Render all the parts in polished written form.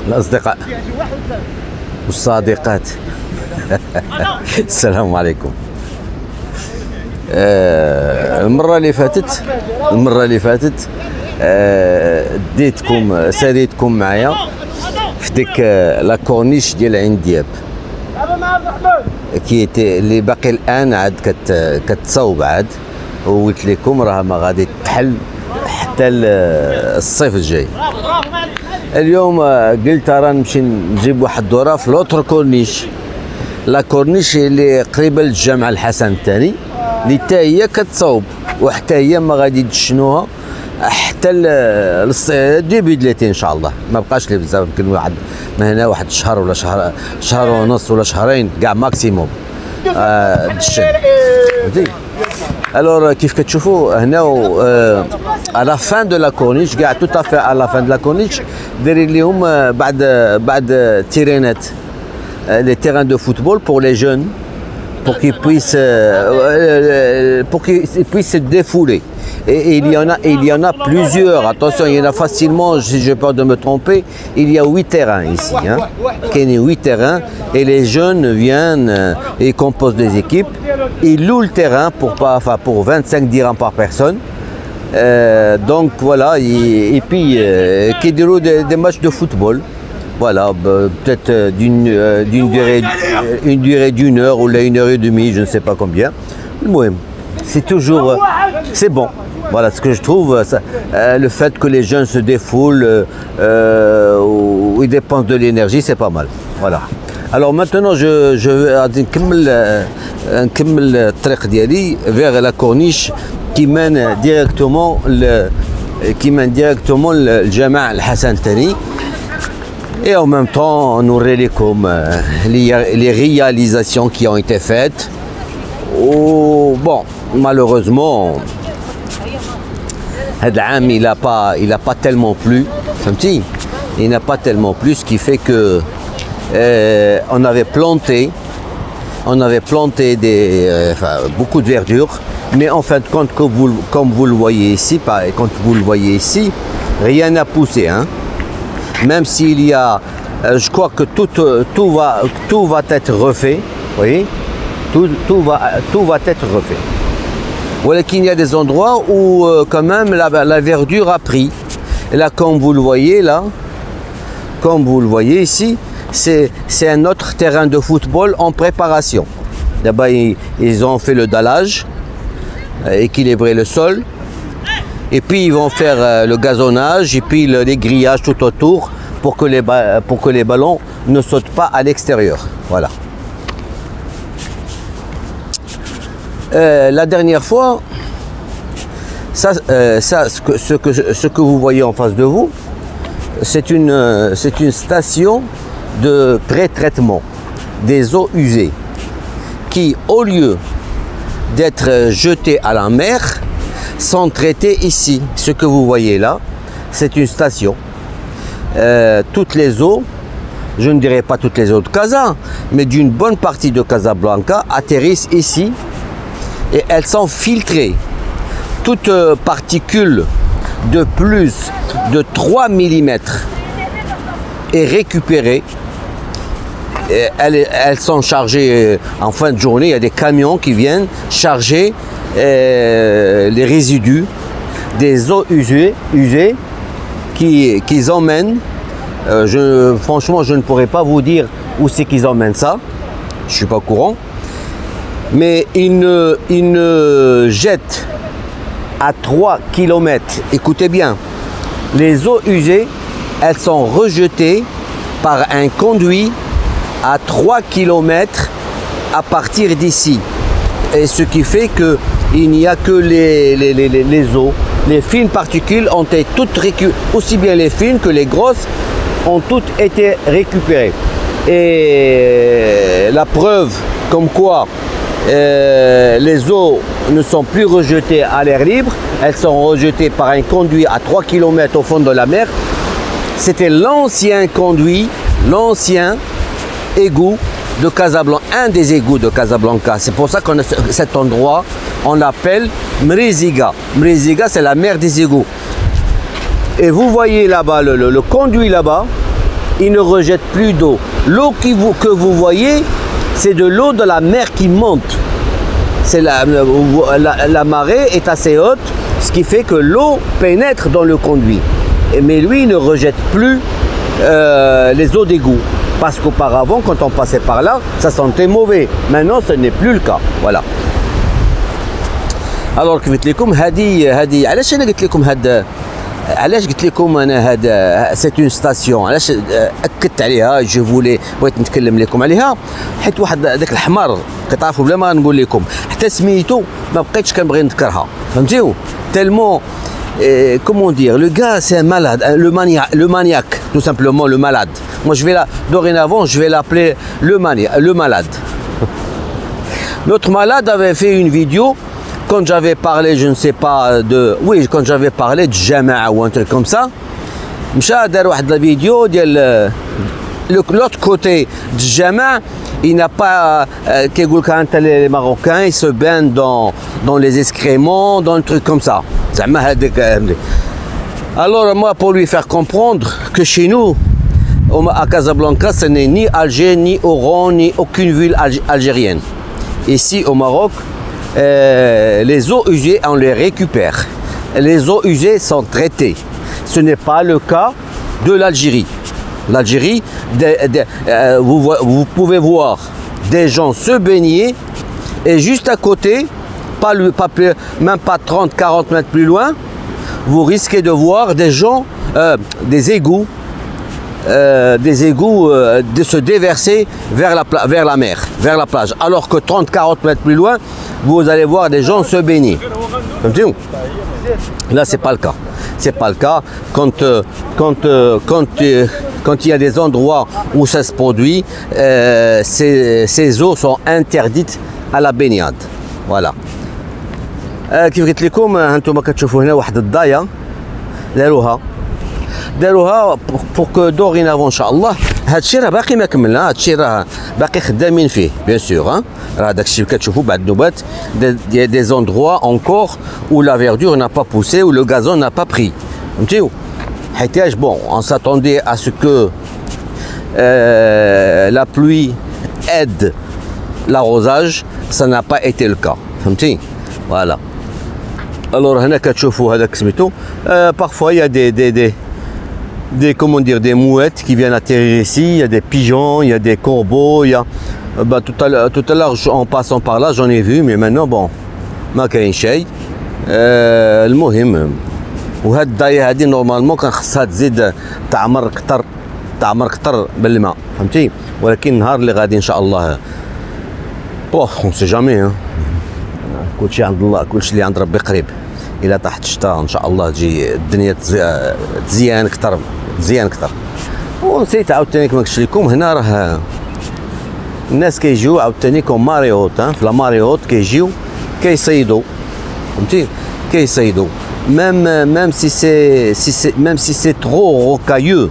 الأصدقاء والصديقات السلام عليكم. المرة اللي فاتت ديتكم ساليتكم معايا في ديك لا كورنيش ديال عين دياب اللي باقي الان عاد كتصاوب عاد، وقلت لكم راه ما غادي تحل حتى الصيف الجاي. اليوم قلت راه نمشي نجيب واحد الدوره في لوتر كورنيش، لا كورنيش اللي قريبه للجامع الحسن الثاني اللي حتى هي كتصاوب، وحتى هي ما غادي تشنوها حتى ديبي د l'été ان شاء الله. ما بقاش لي بزاف، يمكن واحد من هنا واحد الشهر ولا شهر ونص ولا شهرين كاع ماكسيموم الشن. فهمتي؟ الور كيف كتشوفوا هنا على فان دو لا كورنيش، كاع تو افي على فان دو لا كورنيش دايرين لهم بعد تيرينات، لي تيران دو فوتبول pour les jeunes pour qu'ils puissent se défouler. Et il y en a plusieurs. Attention, il y en a facilement, si j'ai peur de me tromper, il y a 8 terrains ici. Il y a 8 terrains et les jeunes viennent et composent des équipes. Ils louent le terrain pour 25 dirhams par personne. Donc voilà, et puis qui déroulent des matchs de football. Voilà, peut-être une durée d'une heure ou là 1h30, je ne sais pas combien. C'est toujours, c'est bon. Voilà ce que je trouve, le fait que les jeunes se défoulent, ou ils dépensent de l'énergie, c'est pas mal. Voilà. Alors maintenant, je vais نكمل الطريق ديالي vers la corniche qui mène directement للجامع الحسن الثاني. Et en même temps, on aurait les réalisations qui ont été faites. Bon, malheureusement, Had'am, il n'a pas tellement plu. Il n'a pas tellement plu, ce qui fait que on avait planté beaucoup de verdure, mais en fin de compte, comme vous le voyez ici, rien n'a poussé, hein. Même s'il y a, je crois que tout va être refait, vous voyez, tout va être refait. Voilà qu'il y a des endroits où quand même la verdure a pris. Et là, comme vous le voyez ici, c'est un autre terrain de football en préparation. D'abord, ils ont fait le dallage, équilibrer le sol. Et puis ils vont faire le gazonnage et puis les grillages tout autour pour que les ballons ne sautent pas à l'extérieur. Voilà. La dernière fois, ce que vous voyez en face de vous, c'est une station de pré-traitement des eaux usées qui, au lieu d'être jetées à la mer, sont traités ici. Ce que vous voyez là, c'est une station. Toutes les eaux, je ne dirais pas toutes les eaux de Casa, mais d'une bonne partie de Casablanca atterrissent ici et elles sont filtrées. Toute particule de plus de 3 mm est récupérée. Elles sont chargées en fin de journée. Il y a des camions qui viennent charger les résidus des eaux usées qu'ils emmènent. Franchement, je ne pourrais pas vous dire où c'est qu'ils emmènent ça. Je ne suis pas au courant. Mais ils ne jettent à 3 km. Écoutez bien, les eaux usées, elles sont rejetées par un conduit à 3 km à partir d'ici. Et ce qui fait qu'il n'y a que les eaux. Les fines particules ont été toutes récupérées, aussi bien les fines que les grosses ont toutes été récupérées. Et la preuve comme quoi les eaux ne sont plus rejetées à l'air libre, elles sont rejetées par un conduit à 3 km au fond de la mer. C'était l'ancien conduit, l'ancien égout de Casablanca, un des égouts de Casablanca. C'est pour ça qu'on a cet endroit, on l'appelle Mriziga. Mriziga, c'est la mer des égouts. Et vous voyez là-bas, le conduit là-bas, il ne rejette plus d'eau. L'eau que vous voyez, c'est de l'eau de la mer qui monte. La marée est assez haute, ce qui fait que l'eau pénètre dans le conduit. Mais lui, il ne rejette plus les eaux d'égout. Parce qu'auparavant, quand on passait par là, ça sentait mauvais. Maintenant, ce n'est plus le cas. Voilà. Alors, كيف قلت لكم هذه علاش انا قلت لكم علاش قلت لكم انا هذا سي اون ستاسيون، علاش اكدت عليها بغيت نتكلم لكم عليها، حيت واحد داك الحمار كتعرفوا بلا ما نقول لكم حتى سميتو ما بقيتش كنبغي نذكرها، فهمتيو؟ تالمون comment dire, le gars c'est un malade, le maniaque, tout simplement le malade. Moi dorénavant je vais l'appeler le malade. Notre malade avait fait une vidéo quand j'avais parlé, je ne sais pas quand j'avais parlé de Jama'a ou un truc comme ça. مشى دار واحد la vidéo ديال l'autre côté de Jama'a. Il n'a pas les Marocains ils se baignent dans les excréments, dans le truc comme ça. Alors moi, pour lui faire comprendre que chez nous à Casablanca, ce n'est ni Alger, ni Oran, ni aucune ville algérienne. Ici au Maroc, les eaux usées on les récupère. Les eaux usées sont traitées. Ce n'est pas le cas de l'Algérie. L'Algérie, vous pouvez voir des gens se baigner et juste à côté, même pas 30-40 mètres plus loin, vous risquez de voir des gens, des égouts de se déverser vers la mer, vers la plage. Alors que 30-40 mètres plus loin, vous allez voir des gens se baigner. Là, c'est pas le cas. C'est pas le cas quand il y a des endroits où ça se produit, ces eaux sont interdites à la baignade. Voilà. كيف قلت لكم هانتوما كتشوفوا هنا واحد الضايه داروها pour que dorénavant ان شاء الله هادشي راه باقي ما كملنا، هادشي راه باقي خدامين فيه بيان سور. راه داكشي كتشوفوا بعد النوبات des endroits encore où la verdure n'a pas poussé, où le gazon n'a pas pris. فهمتيو؟ حيتاش bon on s'attendait à ce que la pluie aide l'arrosage, ça n'a pas été le cas. فهمتي؟ Voilà. Alors هنا كتشوفوا هذاك سميتو parfois il y a des comment dire, des mouettes qui viennent atterrir ici, il y a des pigeons, il y a des corbeaux, il y a tout à l'heure en passant par là j'en ai vu, mais maintenant bon ما كاين شيء. المهم وهاد الضايه هذه نورمالمون كان خصها تزيد تعمر كتر بالماء، فهمتي؟ ولكن النهار اللي غادي ان شاء الله اون سي جامي، كلشي عند الله، كلشي اللي عند ربي قريب. الى طاحت الشتاء ان شاء الله تجي الدنيا تزيان كتر ونسيت عاوتاني كما قلت لكم هنا راه الناس كيجيو عاوتاني كوم ماريوت في لا ماريوت كيجيو كيصيدوا، فهمتي؟ كيصيدوا même si c'est trop rocailleux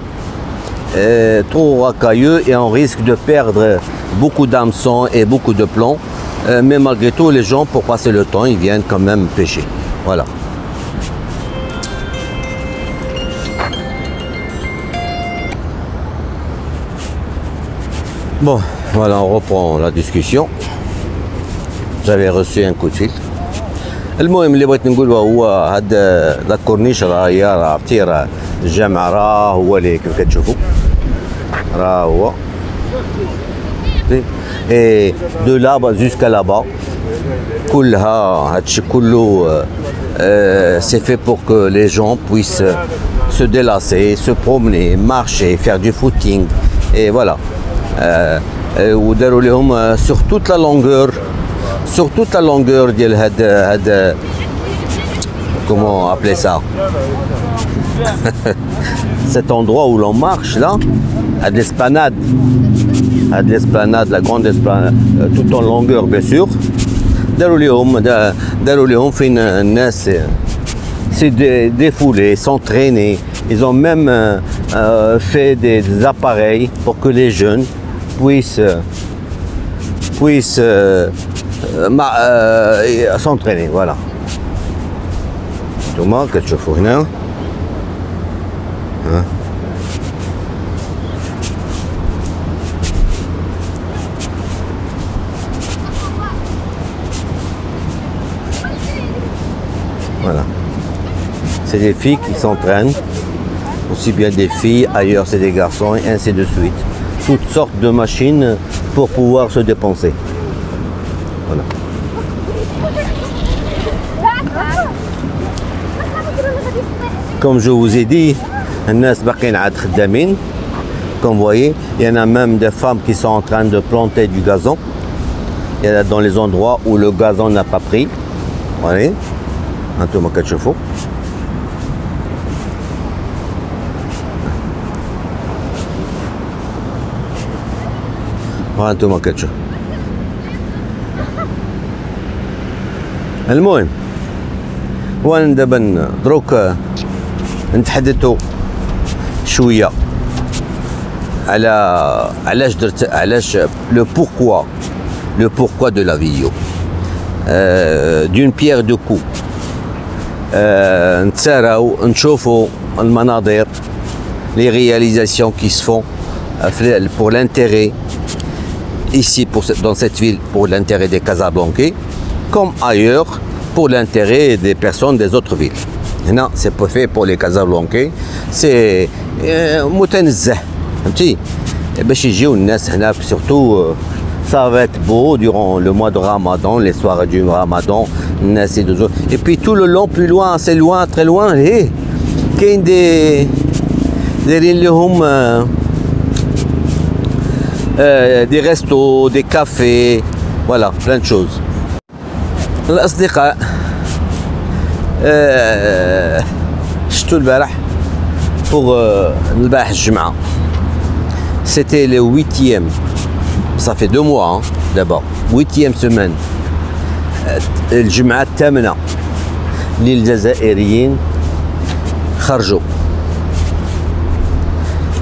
et on risque de perdre beaucoup d'hameçons et beaucoup de plomb, mais malgré tout les gens pour passer le temps ils viennent quand même pêcher. Voilà. Bon, voilà, on reprend la discussion. J'avais reçu un coup de fil. المهم اللي بغيت نقولوا هو هاد لا كورنيش راه عرفتي راه الجامع راه هو اللي كيف كتشوفوا راه هو اي دو لابا جوسكا لابا كلها هادشي كله c'est fait pour que les gens puissent se délasser, se promener, marcher, faire du footing et voilà. وداروا لهم sur toute la longueur ديال هاد comment appeler ça cet endroit où l'on marche là à l'esplanade, la grande esplanade tout en longueur bien sûr. داروا لهم فين الناس s'est défoulé, s'entraîner. Ils ont même fait des appareils pour que les jeunes puissent s'entraîner. Voilà. انتوما كتشوفوا هنا Voilà. C'est des filles qui s'entraînent, aussi bien des filles, ailleurs c'est des garçons, et ainsi de suite. Toutes sortes de machines pour pouvoir se dépenser. Voilà. Comme je vous ai dit, comme vous voyez, il y en a même des femmes qui sont en train de planter du gazon. Il y en a dans les endroits où le gazon n'a pas pris. Voilà. انتم كتشوفوا وانتم كتشوفوا. المهم وانا دابا دروك نتحدثوا شويه على علاش le pourquoi de la vidéo d'une pierre deux coups. نتساراو نشوفوا المناظر les réalisations qui se font pour l'intérêt ici dans cette ville, pour l'intérêt des Casablancais comme ailleurs pour l'intérêt des personnes des autres villes. هنا c'est pas fait pour les Casablancais, c'est متنزه فهمتي باش يجيو الناس هنا surtout. Ça va être beau durant le mois de Ramadan, les soirées du Ramadan, et puis tout le long, plus loin, assez loin, très loin, il y a des restos, des cafés, voilà, plein de choses. الأصدقاء شفتوا البارح pour البارح الجمعة. C'était le 8e. Ça fait 2 mois hein, d'abord, 8e semaine. الجمعة الثامنة للجزائريين خرجوا.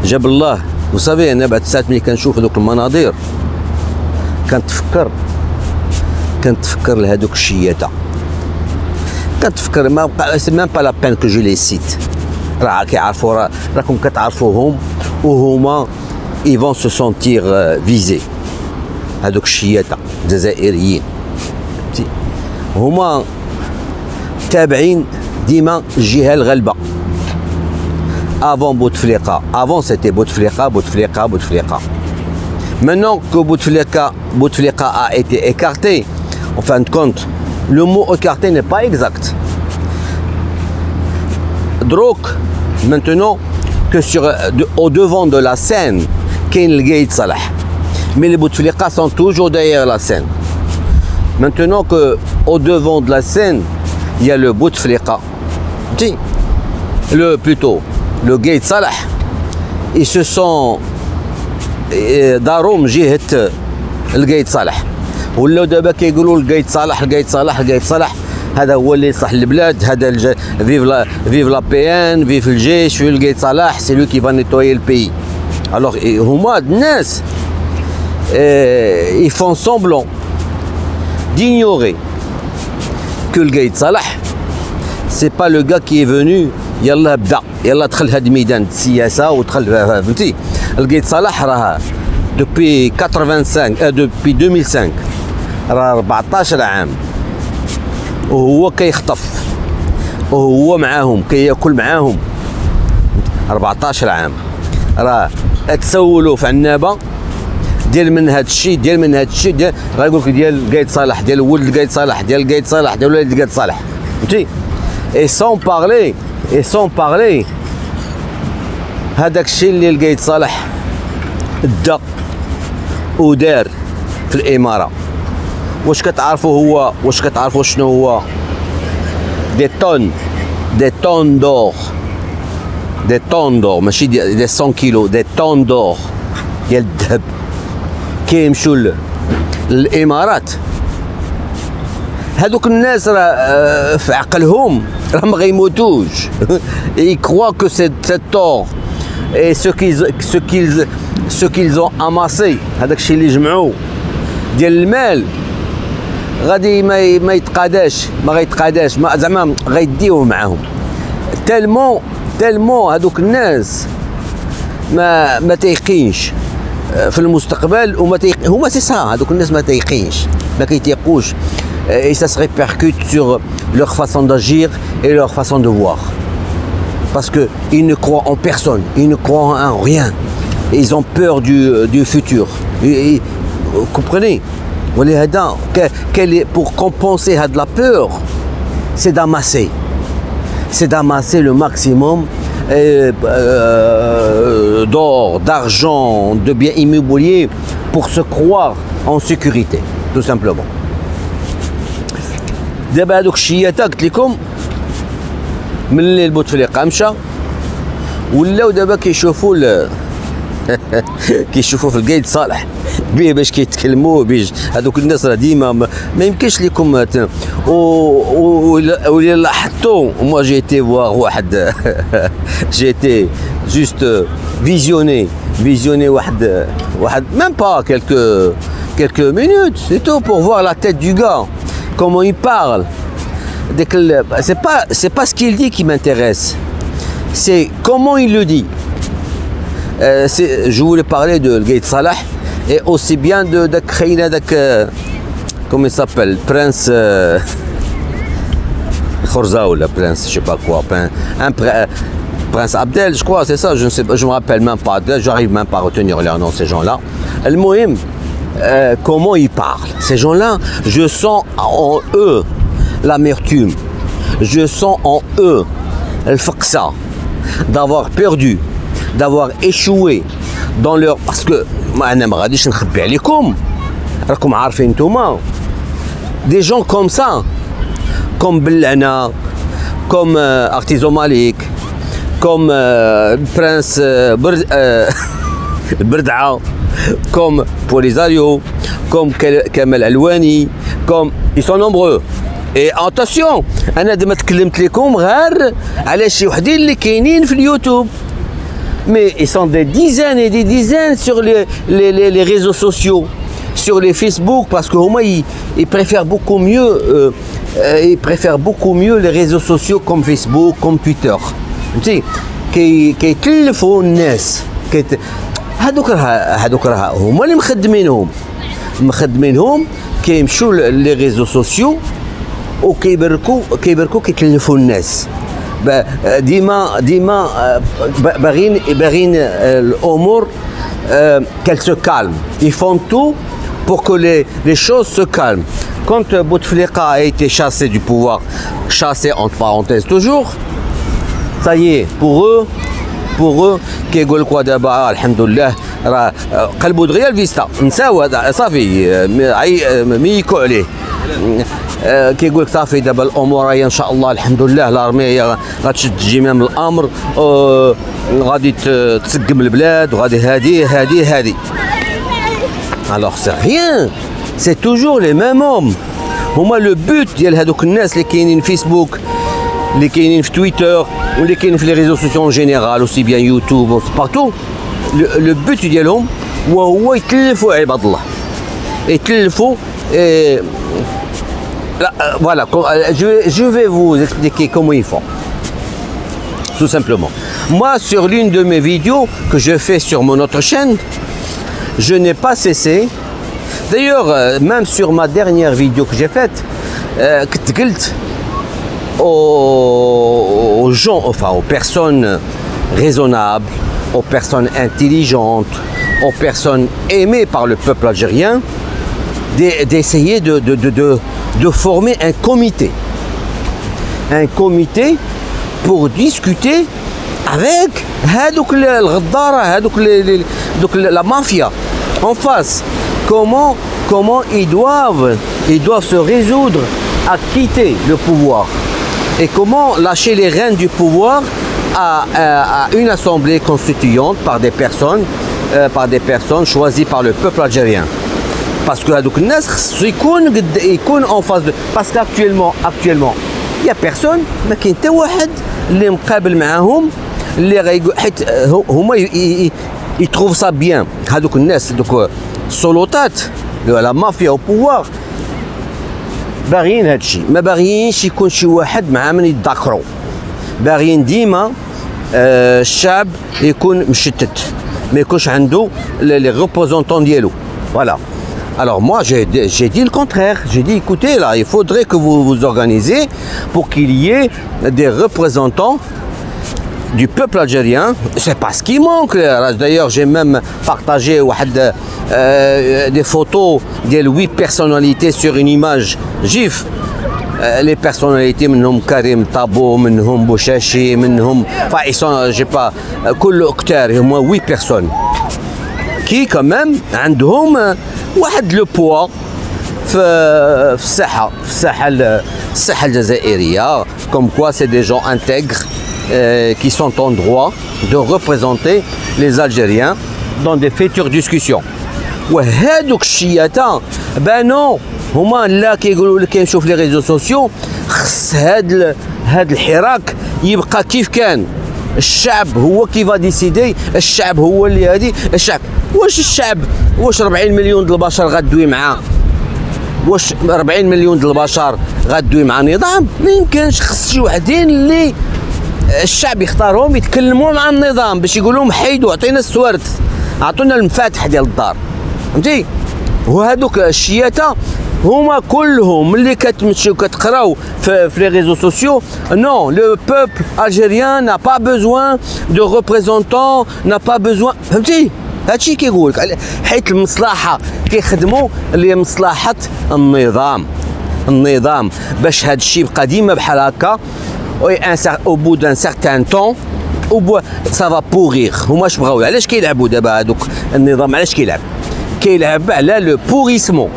جاب الله. وصافي انا بعد ساعات ملي كنشوف هذوك المناظر كنتفكر لهذوك الشياطة. كنتفكر ما بقى سي ميم با لا بين كو جو لي سيت. راه كيعرفوا راكم كتعرفوهم وهما ils vont se sentir visés. هذوك الشياطة الجزائريين هما تابعين ديما الجهة الغالبة. Avant Bouteflika, avant c'était Bouteflika. Maintenant que Bouteflika a été écarté, en fin de compte, le mot écarté n'est pas exact. Donc, maintenant que au devant de la scène, qu'est le Gaïd Salah. Mais les Bouteflika sont toujours derrière la scène. Maintenant que au devant de la scène, il y a le Bouteflika, le Gaïd Salah, ils se sont دارهم جهة القايد صالح ولاو دابا كيقولوا القايد صالح هذا هو اللي يصلح البلاد. هذا فيف لا بي ان فيف الجيش في القايد صالح سي لو كي فا نيتويي البيي. الوغ هما الناس ils font semblant d'ignorer que le Gaïd Salah c'est pas le gars qui est venu يلا بدا يلا دخل هذا الميدان السياسه ودخل فهمتي. القايد صلاح راه دوبي 2005 راه 14 عام وهو كيخطف وهو معاهم كياكل معاهم 14 عام. راه تسولوا في عنابه ديال من هذا الشيء غايقول لك ديال القايد صالح ديال ولد القايد صالح ديال القايد صالح ديال ولاد القايد صالح فهمتي. et sans parler هذاك الشيء اللي القايد صالح دا ودار في الاماره. واش كتعرفوا شنو هو؟ دي طون دور ماشي دي 100 كيلو، دي طون دور ديال الذهب كيمشوا للامارات. هذوك الناس راه في عقلهم راه ما غيموتوش. ils croient que cet or et ce qu'ils ont amassé هذاك الشيء اللي جمعوه ديال المال غادي ما غيتقاداش زعما غيديوه معاهم. تالمون تالمون هذوك الناس ما تيقينش في المستقبل وما هما سي سا هذوك الناس ما تيقينش ما كيتيقوش et ça se répercute sur leur façon d'agir et leur façon de voir parce que ils ne croient en personne, ils ne croient en rien et ils ont peur du futur et, vous comprenez pour compenser de la peur c'est d'amasser le maximum d'or, d'argent, de biens immobiliers pour se croire en sécurité, tout simplement. دابا هذوك الشياطه قلت لكم ملي بوتفليقه مشى ولاو دابا كيشوفوا في القايد صالح بيه باش كيتكلموا باش هذوك الناس راه ديما ما يمكنش لكم ولا لاحظتوا موا جيتي فواغ واحد جيتي جوست فيزيوني واحد même pas quelques minutes c'est tout pour voir la tête du gars comment il parle c'est pas ce qu'il dit qui m'intéresse c'est comment il le dit je voulais parler de Gaïd Salah et aussi bien de Khaïna comment il s'appelle Prince Khorza ou le Prince je sais pas quoi Prince Abdel je crois c'est ça je ne sais pas je me rappelle même pas j'arrive même pas à retenir leur nom ces gens-là le Mohim comment ils parlent ces gens-là je sens en eux l'amertume je sens en eux le faqsa d'avoir perdu d'avoir échoué dans leur parce que انا ما غاديش نخبي عليكم راكم عارفين نتوما des gens comme ça comme Bellana comme Artizo Malik comme Prince Berd'a comme Polisario comme Kamel Alwani comme ils sont nombreux et attention انا دابا تكلمت لكم غير على شي وحدين اللي كاينين في اليوتيوب mais ils sont des dizaines et des dizaines sur les réseaux sociaux, sur les Facebook, parce que ils préfèrent beaucoup mieux, les réseaux sociaux comme Facebook, comme Twitter. Tu sais, qui téléphonent الناس, هذوك راه هما اللي مخدمينهم كيمشوا les réseaux sociaux وكيبركوا كيتلفوا الناس. ديما باغين الامور qu'elle se calme. Ils font tout pour que les choses se calment. Quand Bouteflika a été chassé du pouvoir, chassé entre parenthèses toujours, ça y est, pour eux كيقول لك دابا الحمد لله راه قلبوا دغيا الفيستا نساو صافي ميكو عليه كيقول لك صافي دابا الامور هي ان شاء الله الحمد لله الارميه غتشد جمام الامر غادي تسقم البلاد وغادي هذه alors c'est rien c'est toujours les mêmes hommes هما لو بوت ديال هذوك الناس اللي كاينين في فيسبوك اللي كاينين في تويتر واللي كاينين في لي ريزو سوسيو اون جينيرال اوسي بيان يوتيوب بارتو لو بوت ديالهم وهو يتلفوا عباد الله يتلفوا voilà, je vais vous expliquer comment ils font. Tout simplement. Moi, sur l'une de mes vidéos que je fais sur mon autre chaîne, je n'ai pas cessé. D'ailleurs, même sur ma dernière vidéo que j'ai faite, aux gens, enfin aux personnes raisonnables, aux personnes intelligentes, aux personnes aimées par le peuple algérien, d'essayer de former un comité pour discuter avec la mafia en face. Comment ils doivent se résoudre à quitter le pouvoir et comment lâcher les rênes du pouvoir à une assemblée constituante par des personnes choisies par le peuple algérien. Parce que هذوك الناس خصو يكون en face de parce qu'actuellement il y a personne ما كاين حتى واحد اللي مقابل معاهم اللي غايقول حيت هما يتروف سا بيان هذوك الناس دوك السلطات لا مافيا او بوار باغيين هادشي ما باغيينش يكون شي واحد مع من يتذاكروا باغيين ديما الشعب يكون مشتت، ما يكونش عنده لي ريبريزونتون ديالو. فوالا. Alors moi j'ai dit le contraire, j'ai dit écoutez là, il faudrait que vous vous organisez pour qu'il y ait des représentants du peuple algérien. C'est pas ce qui manque. D'ailleurs j'ai même partagé des photos de 8 personnalités sur une image GIF. Les personnalités منهم كريم طابو منهم بوشاشي منهم enfin ils sont j'ai pas كل كتار هما 8 personnes qui quand même عندهم واحد لو بوا في الساحه الجزائريه comme quoi c'est des gens intègres qui sont en droit de représenter les Algériens dans des futures discussions. وهذوك الشياطه بانوا هما لا كيقولوا لك كنشوف لي ريزو سوسيو خص هاد الحراك يبقى كيف كان. الشعب هو كي فا ديسيدي، الشعب هو اللي هادي الشعب. واش الشعب واش 40 مليون د البشر غدوي معاه؟ واش 40 مليون د البشر غدوي مع نظام؟ ما يمكنش. خص شي وحدين اللي الشعب يختارهم يتكلموا مع النظام باش يقول لهم حيدوا عطينا السوارت، عطونا المفاتح ديال الدار، فهمتي؟ وهذوك الشياطه هما كلهم اللي كتمشيو كتقراو في لي ريزو سوسيو. نو لو بوبل الجيريان نا با بوزوان دو ريبريزونتون نا با بوزوان، فهمتي؟ هادشي كيقول لك حيت المصلحه كيخدموا لمصلحه النظام باش هادشي يبقى ديما بحال هكا. او بو دان سارتان طون سا فا بوغيغ. هما اش بغاو؟ علاش كيلعبوا دابا هادوك النظام؟ علاش كيلعب على لو بوريسمون.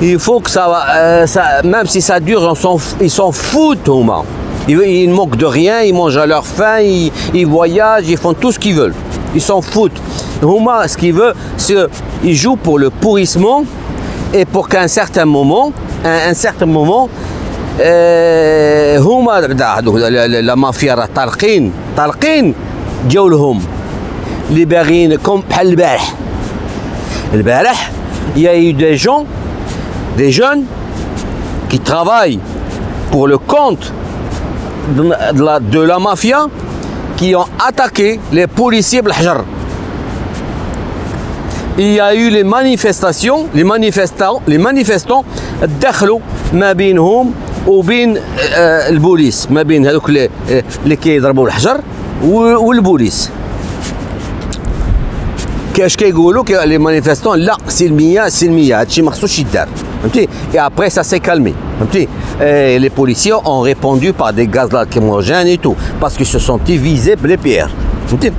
Il faut que même si ça dure, ils s'en foutent. Ils ne manquent de rien, ils mangent à leur faim, ils voyagent, ils font tout ce qu'ils veulent. Ils s'en foutent. Ce qu'ils veulent, c'est qu'ils jouent pour le pourrissement et pour qu'à un certain moment, la mafia طالقين ديالهم اللي باغيين كوم بحال البارح il y a eu des jeunes qui travaillent pour le compte de la mafia qui ont attaqué les policiers بالحجر. Il y a eu les manifestants دخلوا ما بينهم وبين البوليس، ما بين هذوك اللي كيضربوا الحجر والبوليس. كاش كيقولوا لي مانيفيستون لا سلميه هادشي ما خصوش يدار، فهمتي؟ et après ça s'est calmé، فهمتي؟ les policiers ont répondu par des gaz lacrymogènes et tout parce qu'ils se sont visés بلي بيير، فهمتي؟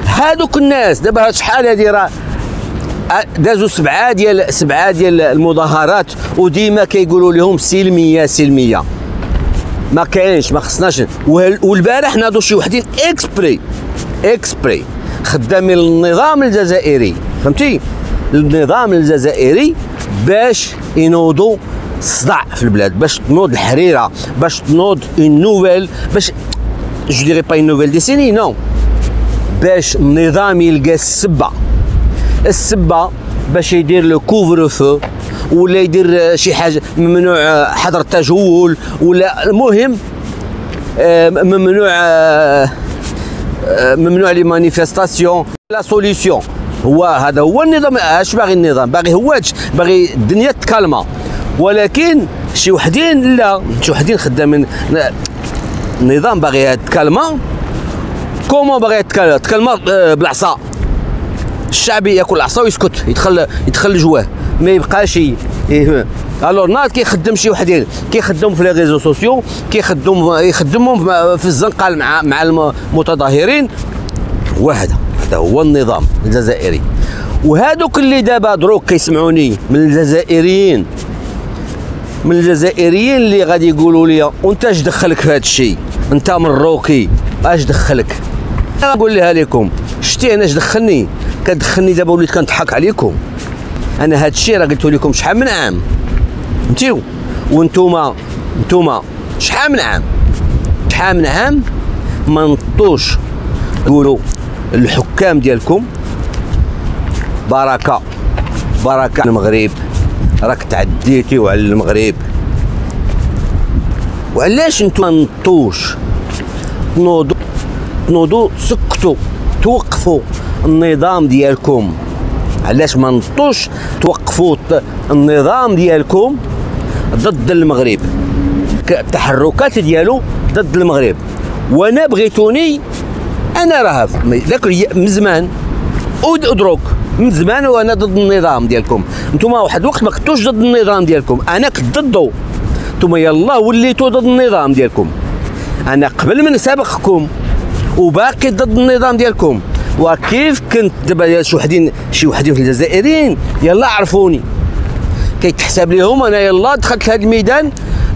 هادوك الناس دابا شحال هادي راه دازوا سبعه ديال المظاهرات وديما كيقولوا لهم سلميه ما كاينش، ما خصناش. والبارح ناضوا شي وحدين اكسبري خدامين النظام الجزائري، فهمتي؟ النظام الجزائري باش ينوضوا الصداع في البلاد، باش تنوض الحريره، باش تنوض اون نوفيل، باش جو ديري با اون نوفيل ديسيني نو، باش النظام يلقى السبه باش يدير لو كوفر فو ولا يدير شي حاجه ممنوع حظر التجول ولا المهم ممنوع لي مانيفيستاسيون. لا سوليسيون هذا هو النظام. اش باغي النظام؟ باغي الدنيا تكالما، ولكن شي وحدين لا، شي وحدين خدامين النظام باغي تكالما. كومون باغي تكالما؟ بالعصا. الشعب ياكل العصا ويسكت، يدخل جواه ما يبقاش الور ناض كيخدم شي وحدين كيخدموا في لي ريزو سوسيو، يخدمهم في الزنقه مع المتظاهرين. وهذا هو النظام الجزائري. وهذوك اللي دابا دروك كيسمعوني من الجزائريين اللي غادي يقولوا لي وانت اش دخلك في هذا الشيء؟ انت مروكي اش دخلك؟ نقول لها لكم شتي انا اش دخلني؟ كتدخلني دابا وليت كنضحك عليكم. انا هذا الشيء راه قلت لكم شحال من عام، فهمتيو؟ وانتوما شحال من عام ما نطوش تقولوا الحكام ديالكم بركه المغرب، راك تعديتيو على المغرب. وعلاش نتوما ما نطوش تنوضوا تنوضوا سكتوا توقفوا النظام ديالكم. علاش ما نطوش توقفوا النظام ديالكم ضد المغرب، التحركات ديالو ضد المغرب. وانا بغيتوني انا راه من زمان ادرك من زمان وانا ضد النظام ديالكم. نتوما واحد الوقت ما كنتوش ضد النظام ديالكم، انا كنت ضده. نتوما يلا وليتوا ضد النظام ديالكم. انا قبل من سابقكم وباقي ضد النظام ديالكم. وكيف كنت دابا شي وحدين في الجزائريين يلا عرفوني كيتحسب لهم انا يلا دخلت لهذا الميدان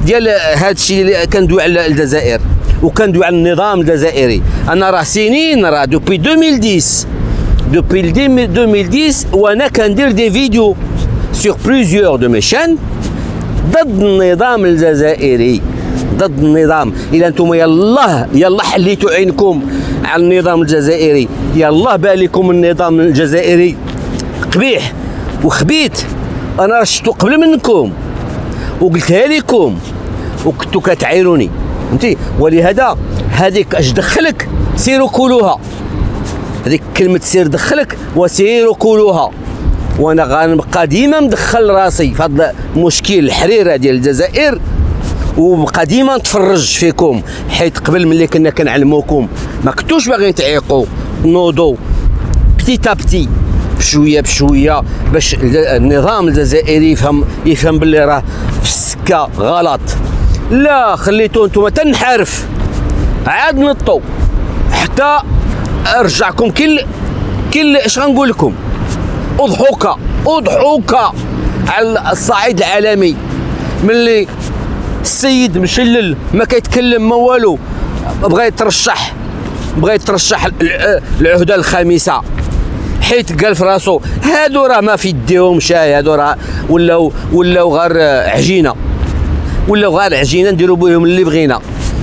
ديال هذا الشيء اللي كندوي على الجزائر وكندوي على النظام الجزائري. انا راه سنين راه دوبي 2010 وانا كندير دي فيديو سور بليزيور دو مي شان ضد النظام الجزائري، ضد النظام. الا انتم يلا حليتوا عينكم على النظام الجزائري، يلا بالكم النظام الجزائري قبيح وخبيث. انا راه شفتو قبل منكم وقلتها لكم وكنتو كتعايروني فهمتي. ولهذا هذيك اش دخلك سيروا كلوها، هذيك كلمه سير دخلك وسيروا كلوها. وانا غنبقى ديما مدخل راسي في هذا المشكل الحريره ديال الجزائر، وبقى ديما نتفرج فيكم، حيت قبل ملي كنا كنعلموكم ما كنتوش باغيين تعيقوا، نوضوا بتي تابتي بشويه بشويه باش النظام الجزائري يفهم باللي راه في السكه غلط. لا خليتو نتوما تنحرف عاد نطو حتى ارجعكم كل اش غنقول لكم اضحوكا على الصعيد العالمي. ملي السيد مشلل ما كيتكلم ما والو، بغى يترشح العهده الخامسه، حيت قال في راسو هادو راه ما في يديهم شاي، هادو راه ولاو غير عجينه، نديرو بهم اللي بغينا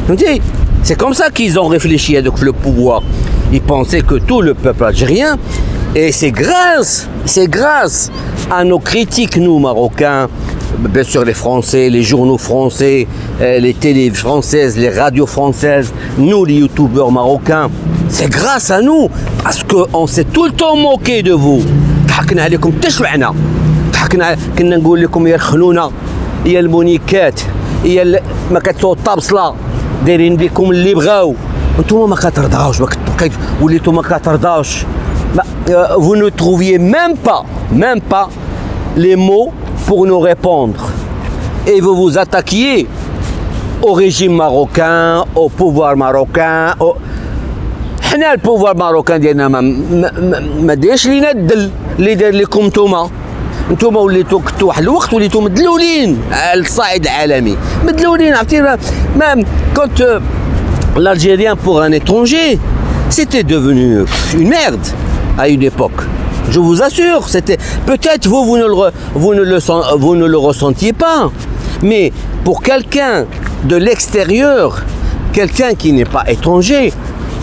فهمتي. C'est comme ça qu'ils ont réfléchi avec le pouvoir. Ils pensaient que tout le peuple algérien, et c'est grâce à nos critiques, nous Marocains, bien sûr les Français, les journaux français, les télés françaises, les radios françaises, nous les youtubeurs marocains, c'est grâce à nous, parce qu'on s'est tout le temps moqué de vous. ضحكنا عليكم تشبعنا، كنا نقول لكم يا الخنونه يا المونيكات يا ما كتصوت بصله دايرين بكم اللي بغاو. انتوما ما كترضاوش، وليتو ما كترضاوش. Vous ne trouviez même pas les mots pour nous répondre. Et vous vous attaquiez au régime marocain, au pouvoir marocain. حنا البوفوار ماروكان ديالنا ما دايرش لينا الدل اللي دار لكم نتوما وليتو كنتو واحد الوقت وليتو مدلولين على الصعيد العالمي، مدلولين عرفتي. ما كنت l'Algérien pour un étranger c'était devenu une merde à une époque. Je vous assure, c'était peut-être vous ne le ressentiez pas, mais pour quelqu'un de l'extérieur, quelqu'un qui n'est pas étranger,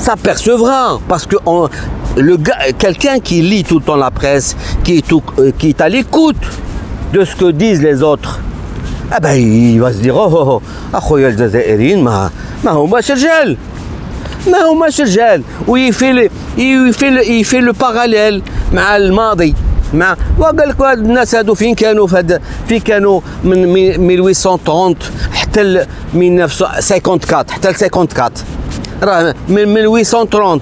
s'apercevra, parce que quelqu'un qui lit tout le temps la presse, qui est à l'écoute de ce que disent les autres, ah ben il va se dire oh أخويا الجزائريين ما هماش رجال، ويفي لو باراليل مع الماضي. وقال لك هاد الناس هادو فين كانوا من 1830 حتى 1954 حتى 54 راه من 1830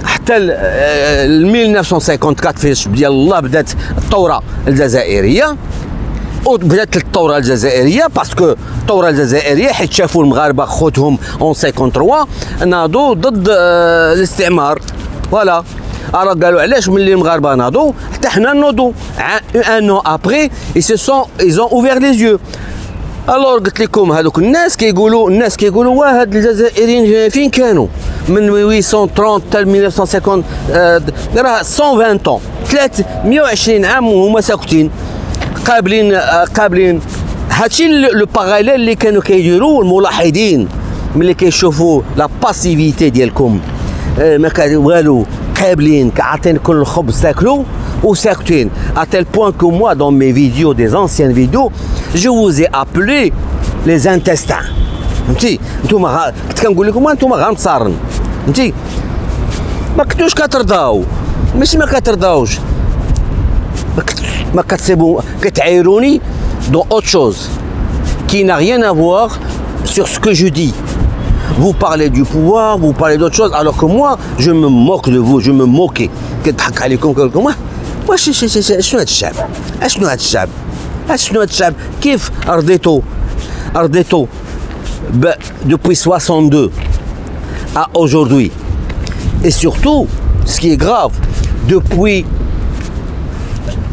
حتى 1954 فاش يلاه بدات الثوره الجزائريه. وبدات الثوره الجزائريه باسكو الثوره الجزائريه حيت شافوا المغاربه خوتهم اون 53 ناضوا ضد الاستعمار. فوالا راه قالوا علاش ملي المغاربه ناضوا حتى حنا نوضوا. ان ان ابري ils ont ouvert les yeux. الوغ قلت لكم هذوك الناس كيقولوا واه هاد الجزائريين فين كانوا من 1830 حتى 1950 راه 120 طون 320 عام وهما ساكتين قابلين. هادشي لو باراليل اللي كانوا كيديروا الملاحظين ملي كيشوفوا لا باسيفيتي ديالكم ما كان والو، قابلين عاطينكم الخبز تاكلوا وساكتين. à tel point que moi dans mes vidéos, des anciennes vidéos, je vous ai appelé les intestins. فهمتي نتوما كنت كنقول لكم انتوما غنتصارن فهمتي. ما كنتوش كترضاو، ماشي ما كترضاوش، ما كتسيبو كتعايروني dans autre chose qui n'a rien à voir sur ce que je dis. Vous parlez du pouvoir, vous parlez d'autre chose, alors que moi, je me moque de vous, je me moquais. كنضحك عليكم كنقول لكم واش شنو هاد الشعب؟ اشنو هاد الشعب؟ اشنو هاد الشعب؟ كيف رضيتو depuis 62 à aujourd'hui. Et surtout, ce qui est grave, depuis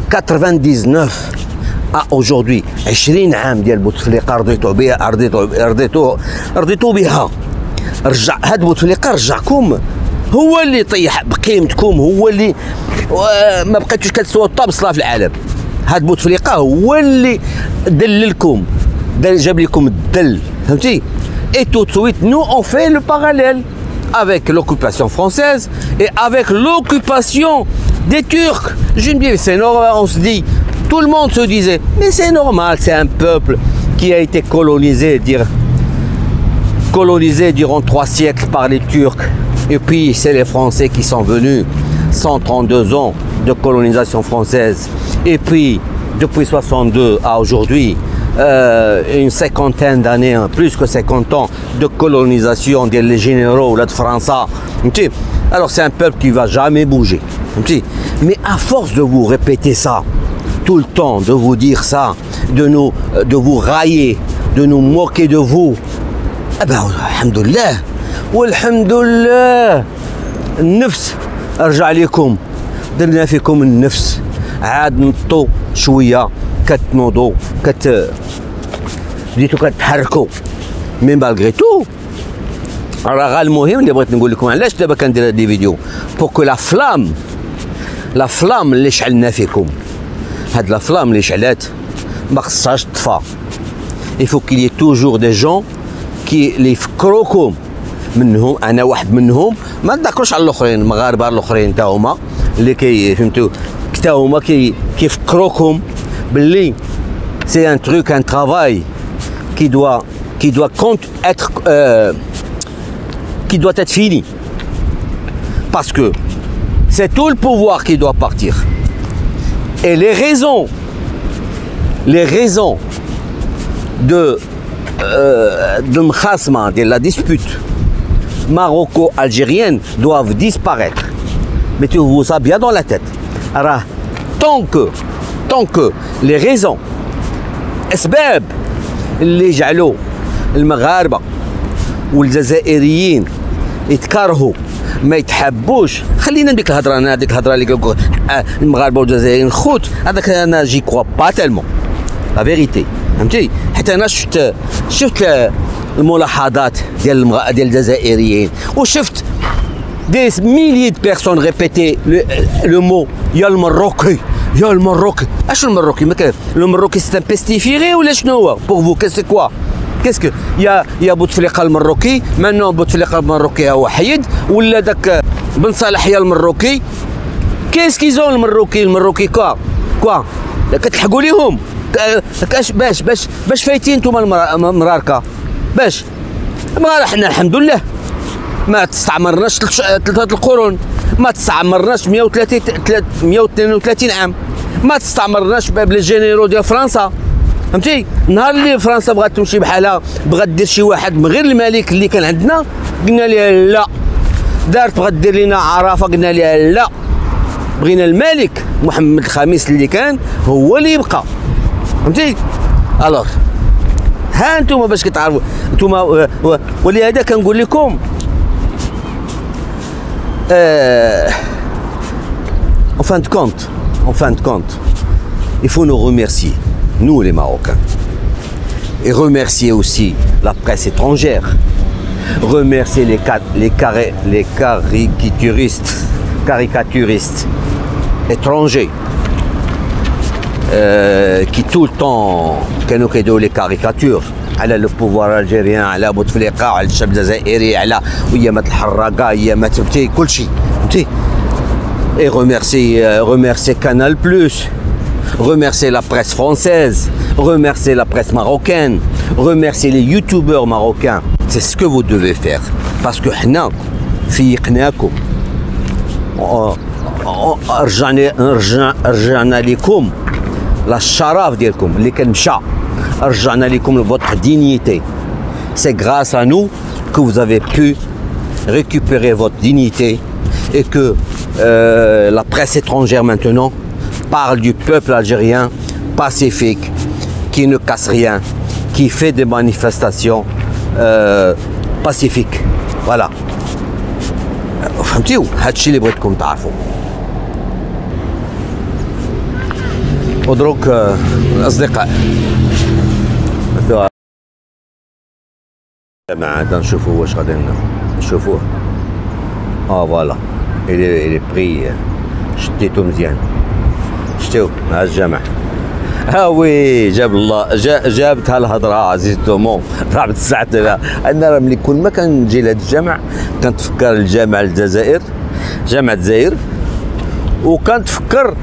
99 à aujourd'hui 20 عام ديال بوتفليقه رضيتو بها. رجع هاد بوتفليقه رجعكم، هو اللي طيح بقيمتكم، هو اللي ما بقيتوش كتسووا الطبصله في العالم. هاد بوتفليقه هو اللي دللكم، جاب لكم الدل، فهمتي؟ Et tout de suite, nous on fait le parallèle avec l'occupation française et avec l'occupation des Turcs. Geneviève, c'est normal, on se dit, tout le monde se disait, mais c'est normal, c'est un peuple qui a été colonisé durant 3 siècles par les Turcs. Et puis c'est les Français qui sont venus, 132 ans de colonisation française. Et puis depuis 62 à aujourd'hui, une cinquantaine d'années, plus que 50 ans de colonisation des généraux là de France. Alors c'est un peuple qui ne va jamais bouger. Mais à force de vous répéter ça, tout le temps, de vous dire ça, de vous railler, de nous moquer de vous, eh ben, alhamdoulilah, walhamdoulilah, النفس رجع لكم، درنا فيكم النفس، عاد نطو شويه كتنوضوا بديتو كتحركوا. مي مالغري تو راه المهم اللي بغيت نقول لكم علاش دابا كندير هاد لي فيديو، بوكو لا فلام اللي شعلنا فيكم، هاد لا فلام اللي شعلات ما خصهاش تطفى. يفو كيلي توجور دي جون اللي يفكروكم منهم، انا واحد منهم، ما نذكرش على الاخرين، المغاربه الاخرين تا هما اللي فهمتوا حتى هما كيفكروكم باللي c'est un truc, un travail qui doit être fini, parce que c'est tout le pouvoir qui doit partir. Et les raisons de m'khasma, de la dispute maroco-algérienne doivent disparaître. Mettez-vous ça bien dans la tête. Alors, tant que les raisons اسباب اللي جعلوا المغاربه والجزائريين يتكرهوا ما يتحبوش، خلينا نديك الهضره، انا هذيك الهضره اللي قالوا المغاربه والجزائريين خوت، هذاك انا جي كوا با تالمون لا فيريتي، فهمتي؟ حتى انا شفت الملاحظات ديال الجزائريين، وشفت دي ميليي دو بيرسون ريبيتي لو مو يا المروكي يا المروكي. اش المروكي؟ ما كان المروكي سي ان بيستيفيغي ولا شنو هو بور فو؟ كي سي كوا؟ كاسكو يا بوتفليقه المروكي مانو بوتفليقه المروكي هو حيد، ولا داك بن صالح يا المروكي؟ كيسكيزون المروكي كوا كتلحقوا ليهم باش فايتين نتوما المراركه، باش ما حنا الحمد لله ما تستعمرناش 3 القرون، ما تستعمرناش 132 عام، ما تستعمرناش بلي جينيرو ديال فرنسا، فهمتي؟ نهار اللي فرنسا بغات تمشي بحالها، بغات دير شي واحد من غير الملك اللي كان عندنا، قلنا لها لا. بغات دير لنا عرفه، قلنا لها لا. بغينا الملك محمد الخامس اللي كان هو اللي يبقى، فهمتي؟ الوغ ها انتم باش كتعرفوا انتم، ولهذا كنقول لكم en fin de compte, il faut nous remercier, nous les Marocains, et remercier aussi la presse étrangère, remercier les caricaturistes étrangers qui tout le temps كانوا كيديروا les caricatures على le pouvoir algérien، على بوتفليقه، على الشعب الجزائري، على ايامات الحراقه، ايامات فهمتي كلشي، فهمتي؟ Et remercier Canal+, remercier la presse française, remercier la presse marocaine, remercier les youtubeurs marocains. C'est ce que vous devez faire, parce que حنا فيقناكم رجعنا لكم الشرف ديالكم اللي كان مشى. رجعنا لكم votre dignité. C'est grâce à nous que vous avez pu récupérer votre dignité et que la presse étrangère maintenant parle du peuple algérien pacifique, qui ne casse rien, qui fait des manifestations pacifiques. Voilà. فهمتيو؟ هادشي اللي بغيتكم تعرفوا. ودروك الأصدقاء جماعة نشوفوا واش غادي نشوفوه. فوالا إلي بري شديتو مزيان. شتيو ها الجمع. وي جاب الله جابتها الهضره عزيز دومون راه بتسعت. انا راه ملي كل ما كنجي لهذا الجامع كنتفكر الجامع الجزائر، جامع الجزائر، وكنتفكر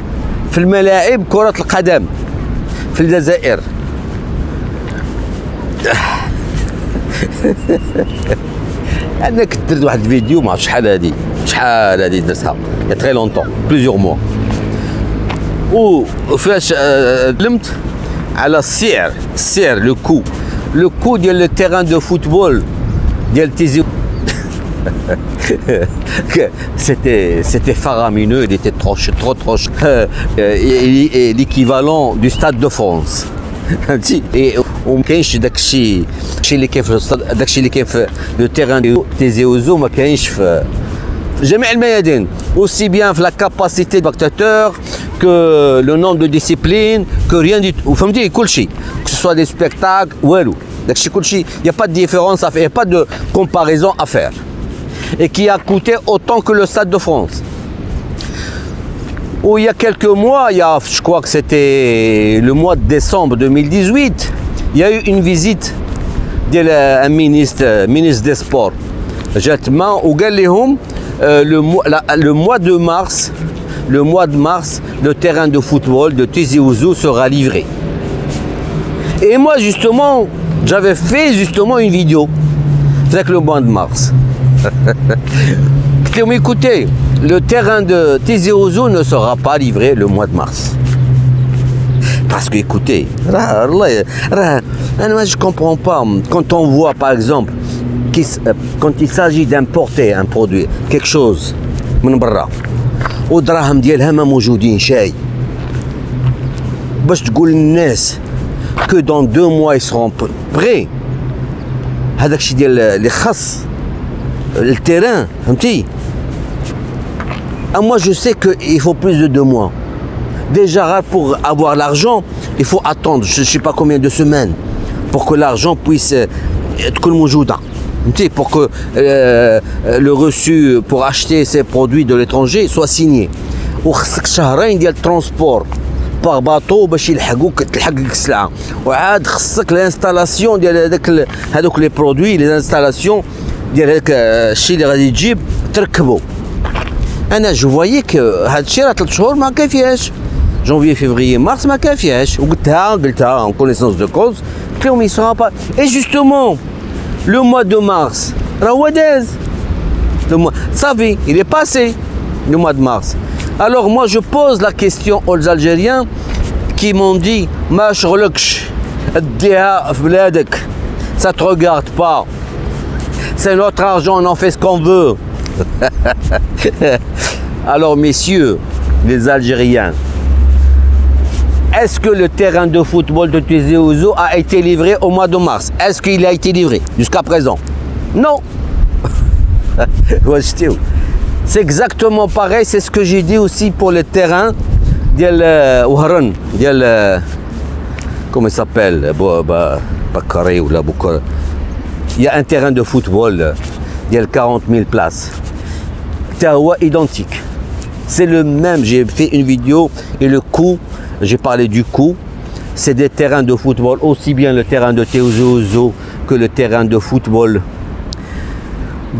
في الملاعب كرة القدم في الجزائر. انا كنت درت واحد الفيديو ما عرفتش شحال هادي درتها يا تري لونطون بليزيور موا، وفاش تكلمت على السعر لو كو ديال لو تيران دو فوتبول ديال تيزي. C'était faramineux, il était trop l'équivalent du Stade de France. وما كاينش داكشي اللي كاين في لو تيران دو تيزي اوزو، ما كاينش في جميع الميادين، aussi bien في la capacité du spectateur que le nombre de disciplines que rien du tout. فهمتي كلشي que ce soit des spectacles والو داكشي كلشي. Il y a pas de différence à faire, il y a pas de comparaison à faire, et qui a coûté autant que le Stade de France. Où il y a quelques mois, je crois que c'était le mois de décembre 2018, il y a eu une visite d'un ministre des Sports. Le mois de mars, le terrain de football de Tizi Ouzou sera livré. Et moi justement, j'avais fait une vidéo avec le mois de mars. Écoutez, le terrain de Tizi Ouzou ne sera pas livré le mois de mars. Parce que écoutez, je ne comprends pas. Quand on voit par exemple, quand il s'agit d'importer un produit, quelque chose, من برا ودراهم ديالها ما موجودين شاي، باش تقول للناس que dans 2 mois ils seront prêts، هذاك الشيء ديال اللي خاص التيران، فهمتي؟ Moi je sais qu'il faut plus de 2 mois. Déjà pour avoir l'argent, il faut attendre je ne sais pas combien de semaines pour que l'argent puisse être موجودة. Pour que le reçu pour acheter ces produits de l'étranger soit signé. وخصك شهرين ديال الترونسبور باغ باطو باش يلحقوك تلحق السلعه، وعاد خصك الانستالاسيون ديال هذوك لي برودوي، لي انستالاسيون ديال هذاك الشيء اللي غادي تجيب تركبو. انا جو فوايي هذا الشيء راه 3 شهور ما كافياش، جونفي فيفري مارس ما كافياش، قلتها en connaissance de cause، قلت لهم يسرا با. اي جوستومون لو موا دو مارس راه هو داز، صافي il est passé le mois de mars. Alors moi je pose la question aux Algériens qui m'ont dit ما شغلكش اديها في بلادك، ça te regarde pas, c'est notre argent, on en fait ce qu'on veut. Alors messieurs les Algériens, est-ce que le terrain de football de Tizi Ouzou a été livré au mois de mars? Est-ce qu'il a été livré jusqu'à présent? Non. C'est exactement pareil, c'est ce que j'ai dit aussi pour le terrain ديال وهران ديال comment il s'appelle Bakary ou la Boukara. Il y a un terrain de football ديال 40 000 places. C'est identique. C'est le même, j'ai fait une vidéo et le coût, j'ai parlé du coût. C'est des terrains de football, aussi bien le terrain de Tizi Ouzou que le terrain de football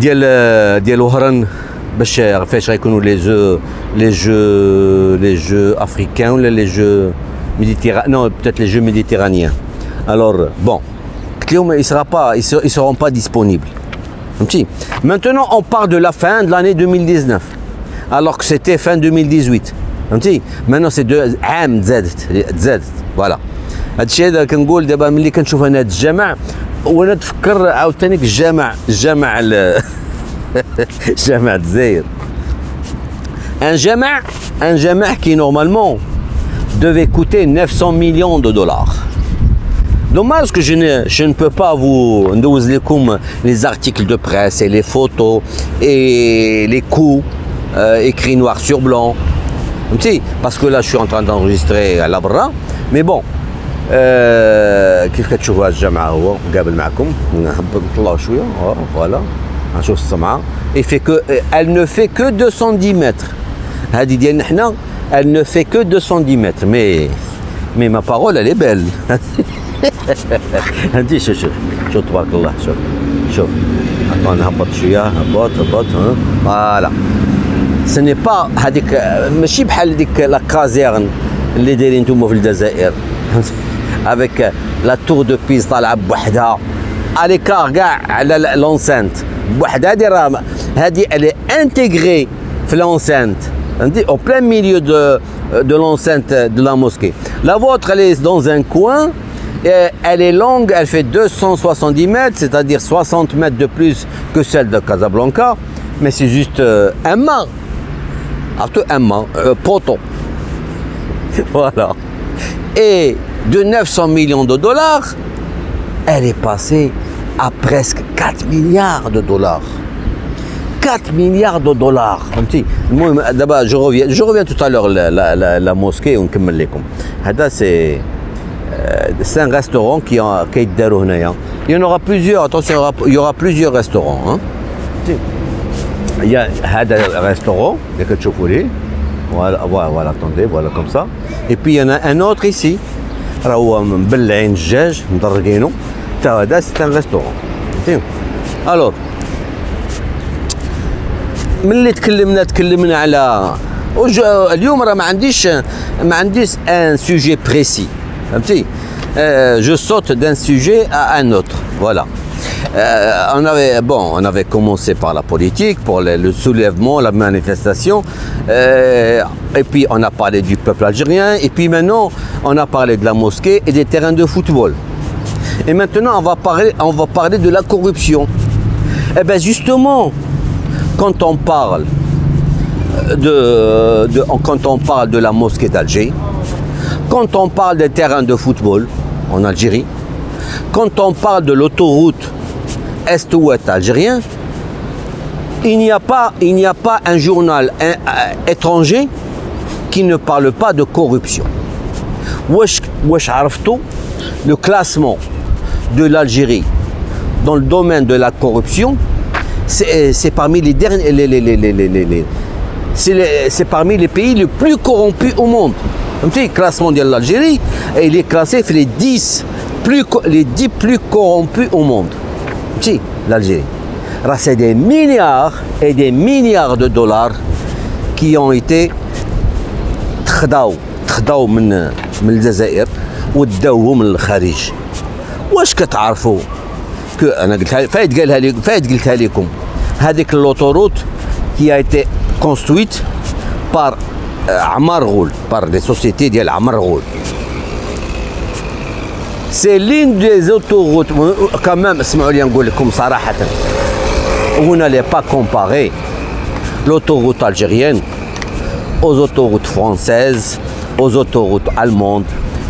ديال وهران. باش فاش غيكونوا les jeux africains ou les jeux méditerranéens, non peut-être les jeux méditerranéens. Alors bon, ils seront pas disponibles. Maintenant on part de la fin de l'année 2019. alors que c'était fin 2018. Maintenant c'est عام تزادت فوالا. هادشي هذا كنقول دابا ملي كنشوف انا هاد الجامع وانا تفكر عاوتاني الجامع جامع الجزائر. Un jama' qui normalement devait coûter 900 millions de dollars. Dommage que je ne peux pas vous donner les articles de presse et les photos et les coûts écrits noir sur blanc. Parce que là je suis en train d'enregistrer à la bras. Mais bon, كيف كتشوفوا هاد الجامعة هو قابل معكم نطلعوا شوية فوالا نشوف السمعة. Elle ne fait que 210 mètres. هذه ديالنا حنا elle ne fait que 210 mètres. Mais ma parole elle est belle. هادي شوف تبارك الله شوف نهبط شوية هبط فوالا. Ce n'est pas هذيك ماشي بحال ديك لا كازيرن اللي دايرين نتوما في الجزائر avec la tour de Pise طالعة بوحدها على كار كاع على لونسانت بوحدها. هذه elle est intégrée في l'enceinte au plein milieu de l'enceinte de la mosquée. La vôtre elle est dans un coin et elle est longue, elle fait 270 mètres, c'est-à-dire 60 mètres de plus que celle de Casablanca, mais c'est juste un mât, poteau. Voilà. Et de 900 millions de dollars, elle est passée à presque 4 milliards de dollars. 4 milliards de dollars. D'abord, je reviens tout à l'heure la mosquée on كمل لكم. هذا c'est un restaurant qui يداروا هنايا. Il y en aura plusieurs, attention, il y aura plusieurs restaurants. Hein. Il y a هذا restaurant اللي كتشوفوا ليه. Voilà, attendez, voilà comme ça. Et puis il y en a un autre ici. راه هو مبلعين الدجاج مدرقينه. حتى هذا c'est un restaurant. Alors ملي تكلمنا على اليوم راه ما عنديش ان سوجي بريسي فهمتي. je saute d'un sujet à un autre. Voilà. On avait commencé par la politique, pour le soulèvement, la manifestation, et puis on a parlé du peuple algérien, et puis maintenant on a parlé de la mosquée et des terrains de football. Et maintenant on va parler de la corruption. Et bien justement, quand on parle de la mosquée d'Alger, quand on parle des terrains de football en Algérie, quand on parle de l'autoroute est-ouest algérien, il n'y a pas un journal étranger qui ne parle pas de corruption. Wesh عرفتوا le classement de l'Algérie dans le domaine de la corruption, c'est parmi les derniers, c'est parmi les pays les plus corrompus au monde. Le classement de l'Algérie, il est classé les 10 plus corrompus au monde. L'Algérie. C'est des milliards et des milliards de dollars qui ont été تخداو من الجزائر وداوهم للخارج. واش كتعرفوا انا قلتها فايت قلتها لكم هذيك l'autoroute qui a été construite par Amar Ghoul, par les sociétés ديال Amar Ghoul. C'est l'une des autoroutes quand même. اسمعوا لي نقول لكم صراحة, vous n'allez pas comparer l'autoroute algérienne aux autoroutes françaises, aux autoroutes allemandes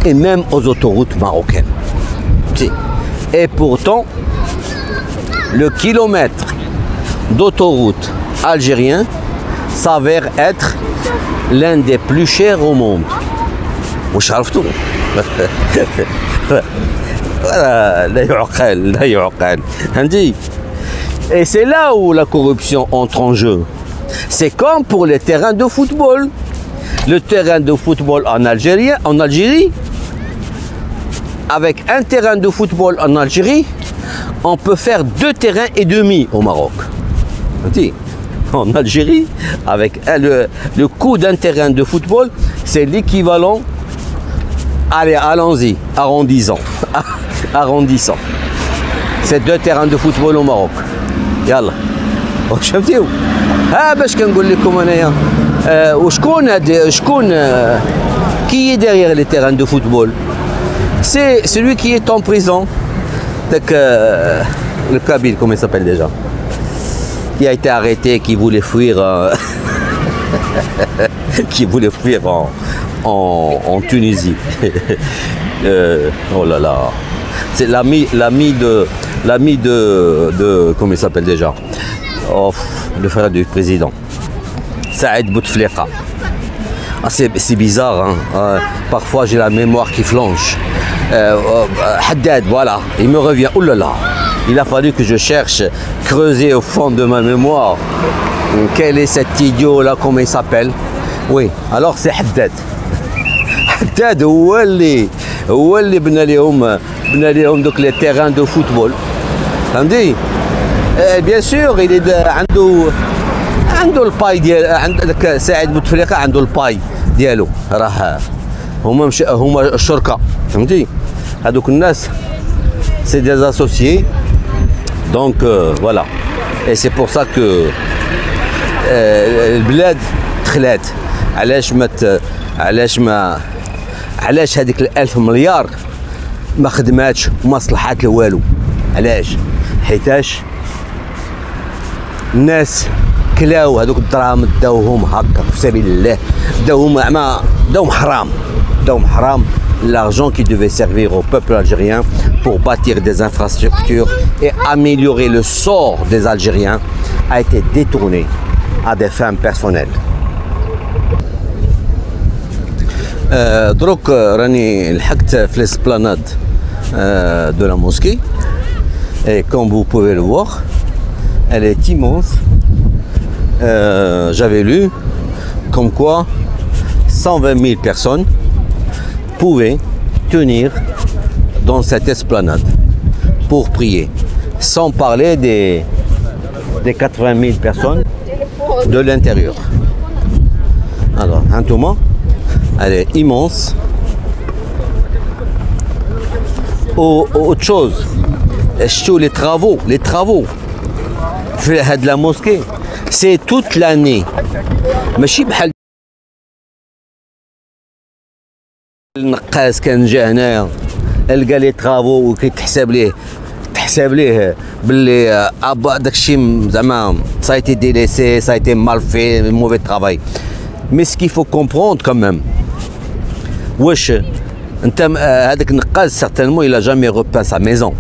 et même aux autoroutes marocaines. Et pourtant, le kilomètre d'autoroute algérien s'avère être l'un des plus chers au monde. واش عرفتوا؟ لا يعقل. Et c'est là où la corruption entre en jeu. C'est comme pour les terrains de football. Le terrain de football en Algérie, avec un terrain de football en Algérie, on peut faire 2 terrains et demi au Maroc. En Algérie, avec le coût d'un terrain de football, c'est l'équivalent. Allez, allons-y, arrondissons. C'est 2 terrains de football au Maroc. Yallah. واش فهمتيو؟ باش كنقول لكم انايا Qui est derrière les terrains de football? C'est celui qui est en prison. Le Kabyle, comment il s'appelle déjà? Qui a été arrêté, qui voulait fuir, qui voulait fuir en Tunisie. Oh là là. C'est l'ami de comment il s'appelle déjà? Oh, le frère du président. Saïd Bouteflika. Ah, c'est bizarre, hein? Parfois j'ai la mémoire qui flanche. Haddad, voilà, il me revient. Oh là là, il a fallu que je cherche, creuser au fond de ma mémoire. Quel est cet idiot là, comment il s'appelle? Oui, alors c'est Haddad. Haddad هو اللي بنى لهم دوك les terrains de football. فهمتي؟ Bien sûr, il est عنده الباي ديال عندك سعيد بوتفليقه عنده الباي ديالو راه هما الشركه فهمتي هذوك الناس سي دي اسوسيي دونك فوالا اي سي بور سا كو البلاد تخلات علاش هذيك 1000 مليار ما خدماتش وما صلحات لوالو علاش حيتاش الناس كلاو هذوك الدراهم داوهم هكا في سبيل الله داوهم حرام l'argent qui devait servir au peuple algérien pour bâtir des infrastructures et améliorer le sort des Algériens a été détourné à des fins personnelles. دروك راني لحقت في l'esplanade de la mosquée et comme vous pouvez le voir elle est immense. J'avais lu comme quoi 120 000 personnes pouvaient tenir dans cette esplanade pour prier, sans parler des 80 000 personnes de l'intérieur. Alors, un Thomas, elle est immense. Autre chose, les travaux de la mosquée, c'est toute l'année. ماشي بحال النقاس كان جا هنايا لقى لي طرافو وكيتحسب ليه باللي داكشي زعما ça a été délaissé, ça a été mal fait, mauvais travail. Mais ce qu'il faut comprendre quand même, واش انت هذاك النقاس certainement il a jamais repeint sa maison,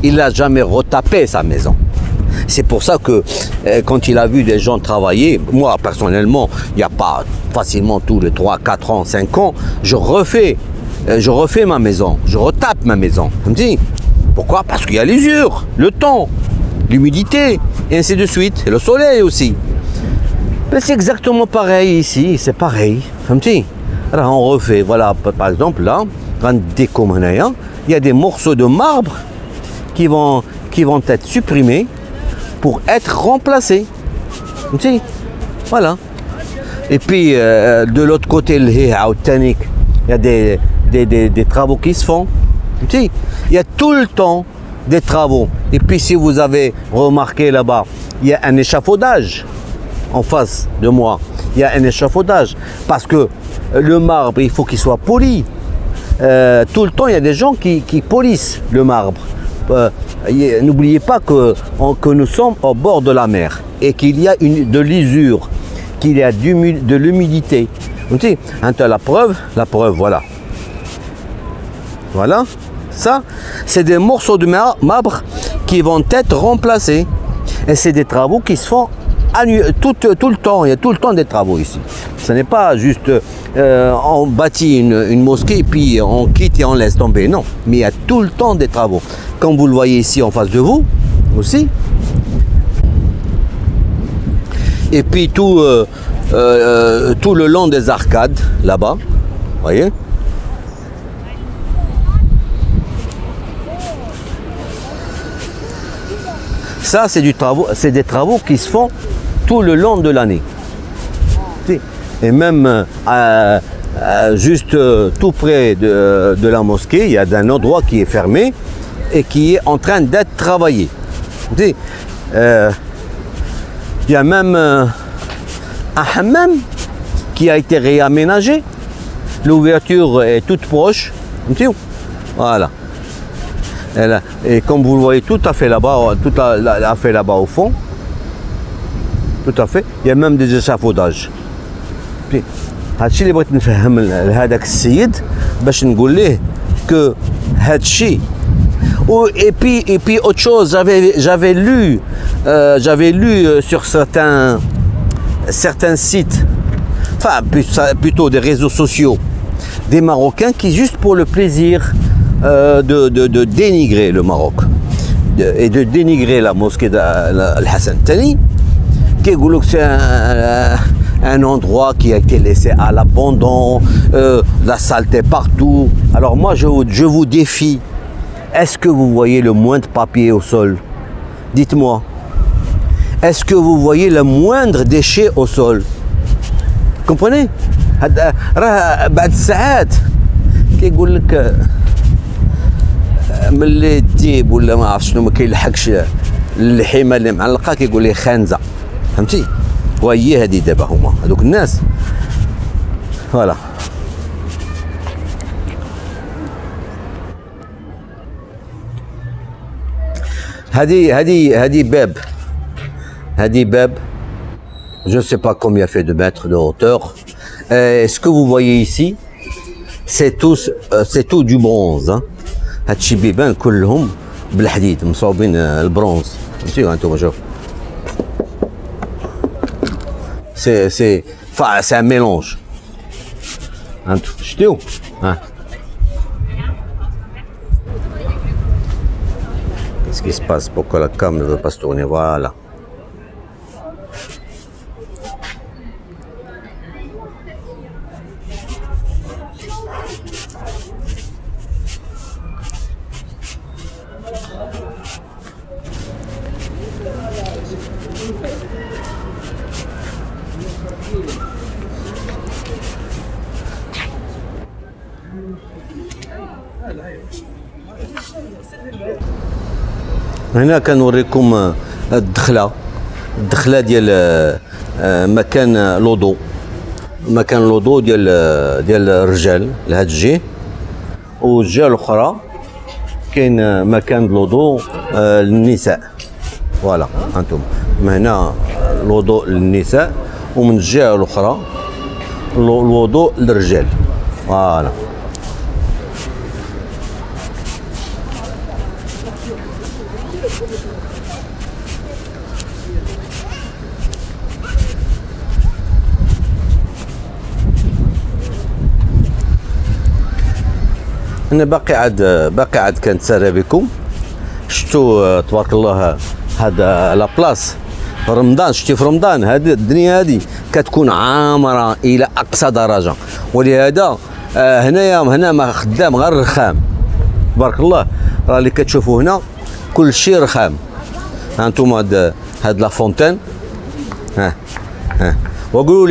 il a jamais retapé sa maison. C'est pour ça que quand il a vu des gens travailler, moi personnellement, il n'y a pas facilement tous les 3, 4 ans, 5 ans, je refais ma maison, je retape ma maison. Pourquoi? Parce qu'il y a l'usure, le temps, l'humidité, et ainsi de suite, et le soleil aussi. Mais c'est exactement pareil ici, c'est pareil. Alors on refait, voilà, par exemple là, il y a des morceaux de marbre qui vont être supprimés pour être remplacés. Voilà. Et puis de l'autre côté, il y a des travaux qui se font. Il y a tout le temps des travaux. Et puis si vous avez remarqué là-bas, il y a un échafaudage en face de moi. Il y a un échafaudage parce que le marbre, il faut qu'il soit poli. Tout le temps, il y a des gens qui polissent le marbre. N'oubliez pas que nous sommes au bord de la mer et qu'il y a de l'usure, qu'il y a de l'humidité. La preuve, voilà. Voilà, ça, c'est des morceaux de marbre qui vont être remplacés. Et c'est des travaux qui se font tout le temps. Il y a tout le temps des travaux ici. Ce n'est pas juste on bâtit une mosquée et puis on quitte et on laisse tomber. Non, mais il y a tout le temps des travaux. Comme vous le voyez ici en face de vous aussi. Et puis tout le long des arcades là-bas, voyez. Ça, c'est des travaux qui se font tout le long de l'année. Et même juste tout près de la mosquée, il y a un endroit qui est fermé et qui est en train d'être travaillé. Il y a même un hammam qui a été réaménagé. L'ouverture est toute proche. Voilà. Et comme vous le voyez, tout à fait là-bas, là-bas au fond. Tout à fait. Il y a même des échafaudages. هادشي اللي بغيت نفهم لهذاك السيد باش نقول ليه que هادشي. Et puis autre chose, j'avais lu sur certains sites, enfin plutôt des réseaux sociaux, des Marocains qui, juste pour le plaisir de dénigrer le Maroc et de dénigrer la mosquée d'Al-Hassan Thani, qui est c'est un endroit qui a été laissé à l'abandon, la saleté partout. Alors moi je vous défie, est-ce que vous voyez le moindre papier au sol? Dites-moi, est-ce que vous voyez le moindre déchet au sol? Comprenez? راه بعد ساعات كيقول لك ملي الديب ولا ما عرفت شنو ما كيلحقش الحمى اللي معلقه كيقول ليه خانزه، فهمتي؟ وهي هذه دابا هما هذوك الناس. فوالا هذه باب. Je ne sais pas combien fait de mètres de hauteur. Ce que vous voyez ici, c'est tout du bronze. هادشي بيبان كلهم بالحديد مصوبين البرونز. فهمتي هانتوما شوف. C'est un mélange. شتيو؟ Qu'est-ce qui se passe? Pourquoi la cam ne veut pas se tourner? Voilà. هنا كنوريكم الدخله ديال مكان لوضو ديال الرجال لهاد الجهه، والجهه الاخرى كاين مكان لوضو للنساء. فوالا هانتوما من هنا الوضوء للنساء، ومن الجهه الاخرى الوضوء للرجال. فوالا انا باقي عاد كنتسرى بكم. شفتوا تبارك الله هذا لا بلاص رمضان، شتي في رمضان هذه الدنيا هذه كتكون عامره الى اقصى درجه، ولهذا هنا ما خدام غير الرخام. تبارك الله راه اللي كتشوفوا هنا كل شيء رخام. هانتوما هاد لا فونتين، وقولوا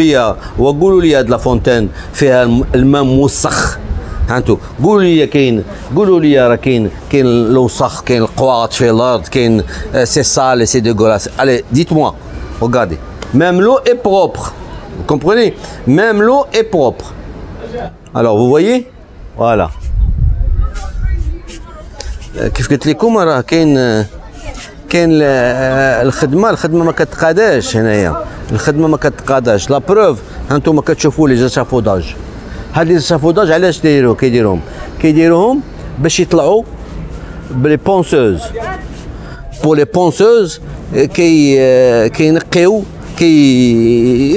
لي هاد لا فونتين فيها الماء موسخ. هانتو قولوا لي راه كاين الوسخ، كاين القواط في الارض، كاين سي سال سي ديغولاس. Allez, dites-moi, regardez, même l'eau est propre, vous comprenez? Même l'eau est propre. Alors vous voyez, voilà. كيف قلت لكم راه كاين الخدمه ما كتقاداش هنايا، الخدمه ما كتقاداش. لا بروف هانتوما كتشوفوا لي زاشافوداج. هاد لي زاشافوداج علاش كيديروهم باش يطلعوا بلي بونسوز. بور لي بونسوز كينقيو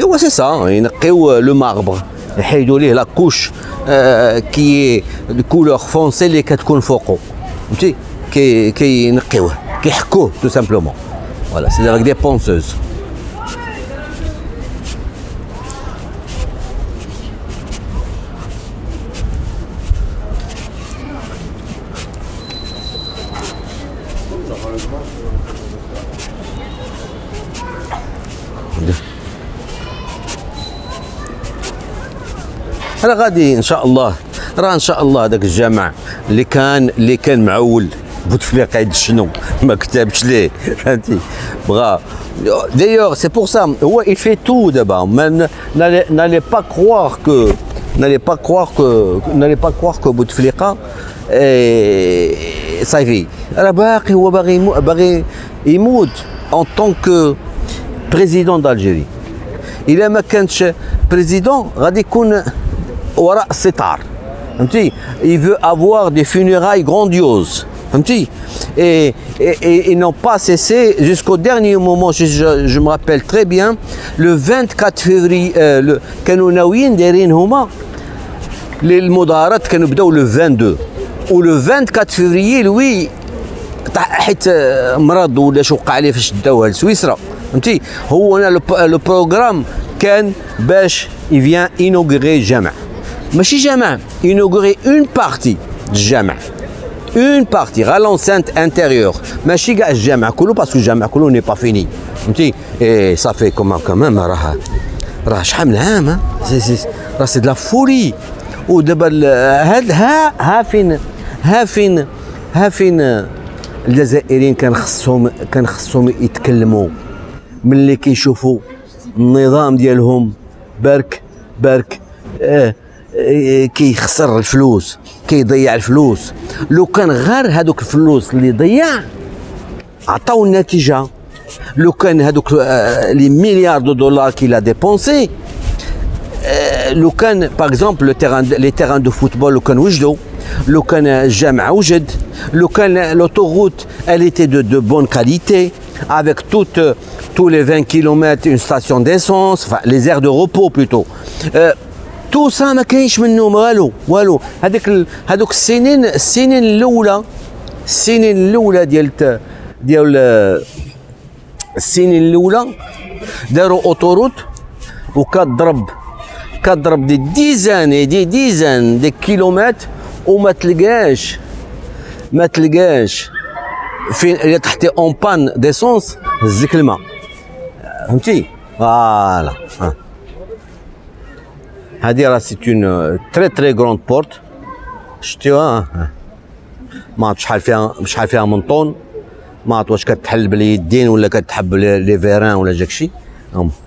هو سي سا، ينقيو لو ماربر، يحيدوا ليه لا كوش كي دو كولور فونسي اللي كتكون فوقو، فهمتي؟ كينقيوه كيحكوه تو سامبلومون. فوالا سي افيك دي بونسوز. راه غادي ان شاء الله، ان شاء الله هذاك الجامع اللي كان معول بوتفليقه يدشنو ما كتبش ليه، فهمتي؟ D'ailleurs, c'est pour ça, ouais, il fait tout d'abord. Mais n'allez pas croire que Bouteflika صافي راه باقي هو باغي يموت en tant que président d'Algérie. إلا ما كانش président غادي يكون وراء الستار. فهمتي؟ Il veut avoir des funérailles grandioses. Et ils n'ont pas cessé jusqu'au dernier moment. Je me rappelle très bien, le 24 février, كانوا ناويين دايرين هما للمظاهرات كانوا بداو le 22 و le 24 février lui حيت مرض ولا شو وقع عليه فاش داوها لسويسرا. فهمتي؟ هو انا لو بروغرام كان باش يفيان انوغري جامع، ماشي جامع، انوغري اون بارتي الجامع، اون بارتي غا لونسانت انتيريور، ماشي كاع الجامع كله باسكو الجامع كله ني با فيني. فهمتي؟ اي صافي كومام راه شحال من عام، راه سي دو لا فولي. ودابا ها فين الجزائريين كان خصهم يتكلموا ملي كيشوفوا النظام ديالهم برك كيخسر الفلوس، كيضيع الفلوس. لو كان غير هذوك الفلوس اللي ضيع عطاو النتيجه، لو كان هذوك لي مليار دو دولار كي ديبونسي، لو كان باغ اكزومبل لي تيران دو فوتبول لو كان وجدوا، لو كان الجامع وجد، لو كان l'autoroute elle était de bonne qualité avec tous les 20 km une station d'essence, enfin les aires de repos plutôt. تو سا ما كاينش منهم والو. هذوك السنين الاولى ديال السنين الاولى داروا اوتوروت وكتضرب دي ديزان دي كيلومتر وما تلقاش فين اللي تحتي اون بان ديسونس هزك الماء. فهمتي؟ فوالا. هذه راه سي اون تري غروند بورت، شتيوها؟ ما عرفت شحال فيها من طون، ما عرفت واش كتحل باليدين ولا كتحب لي فيران ولا جاكشي.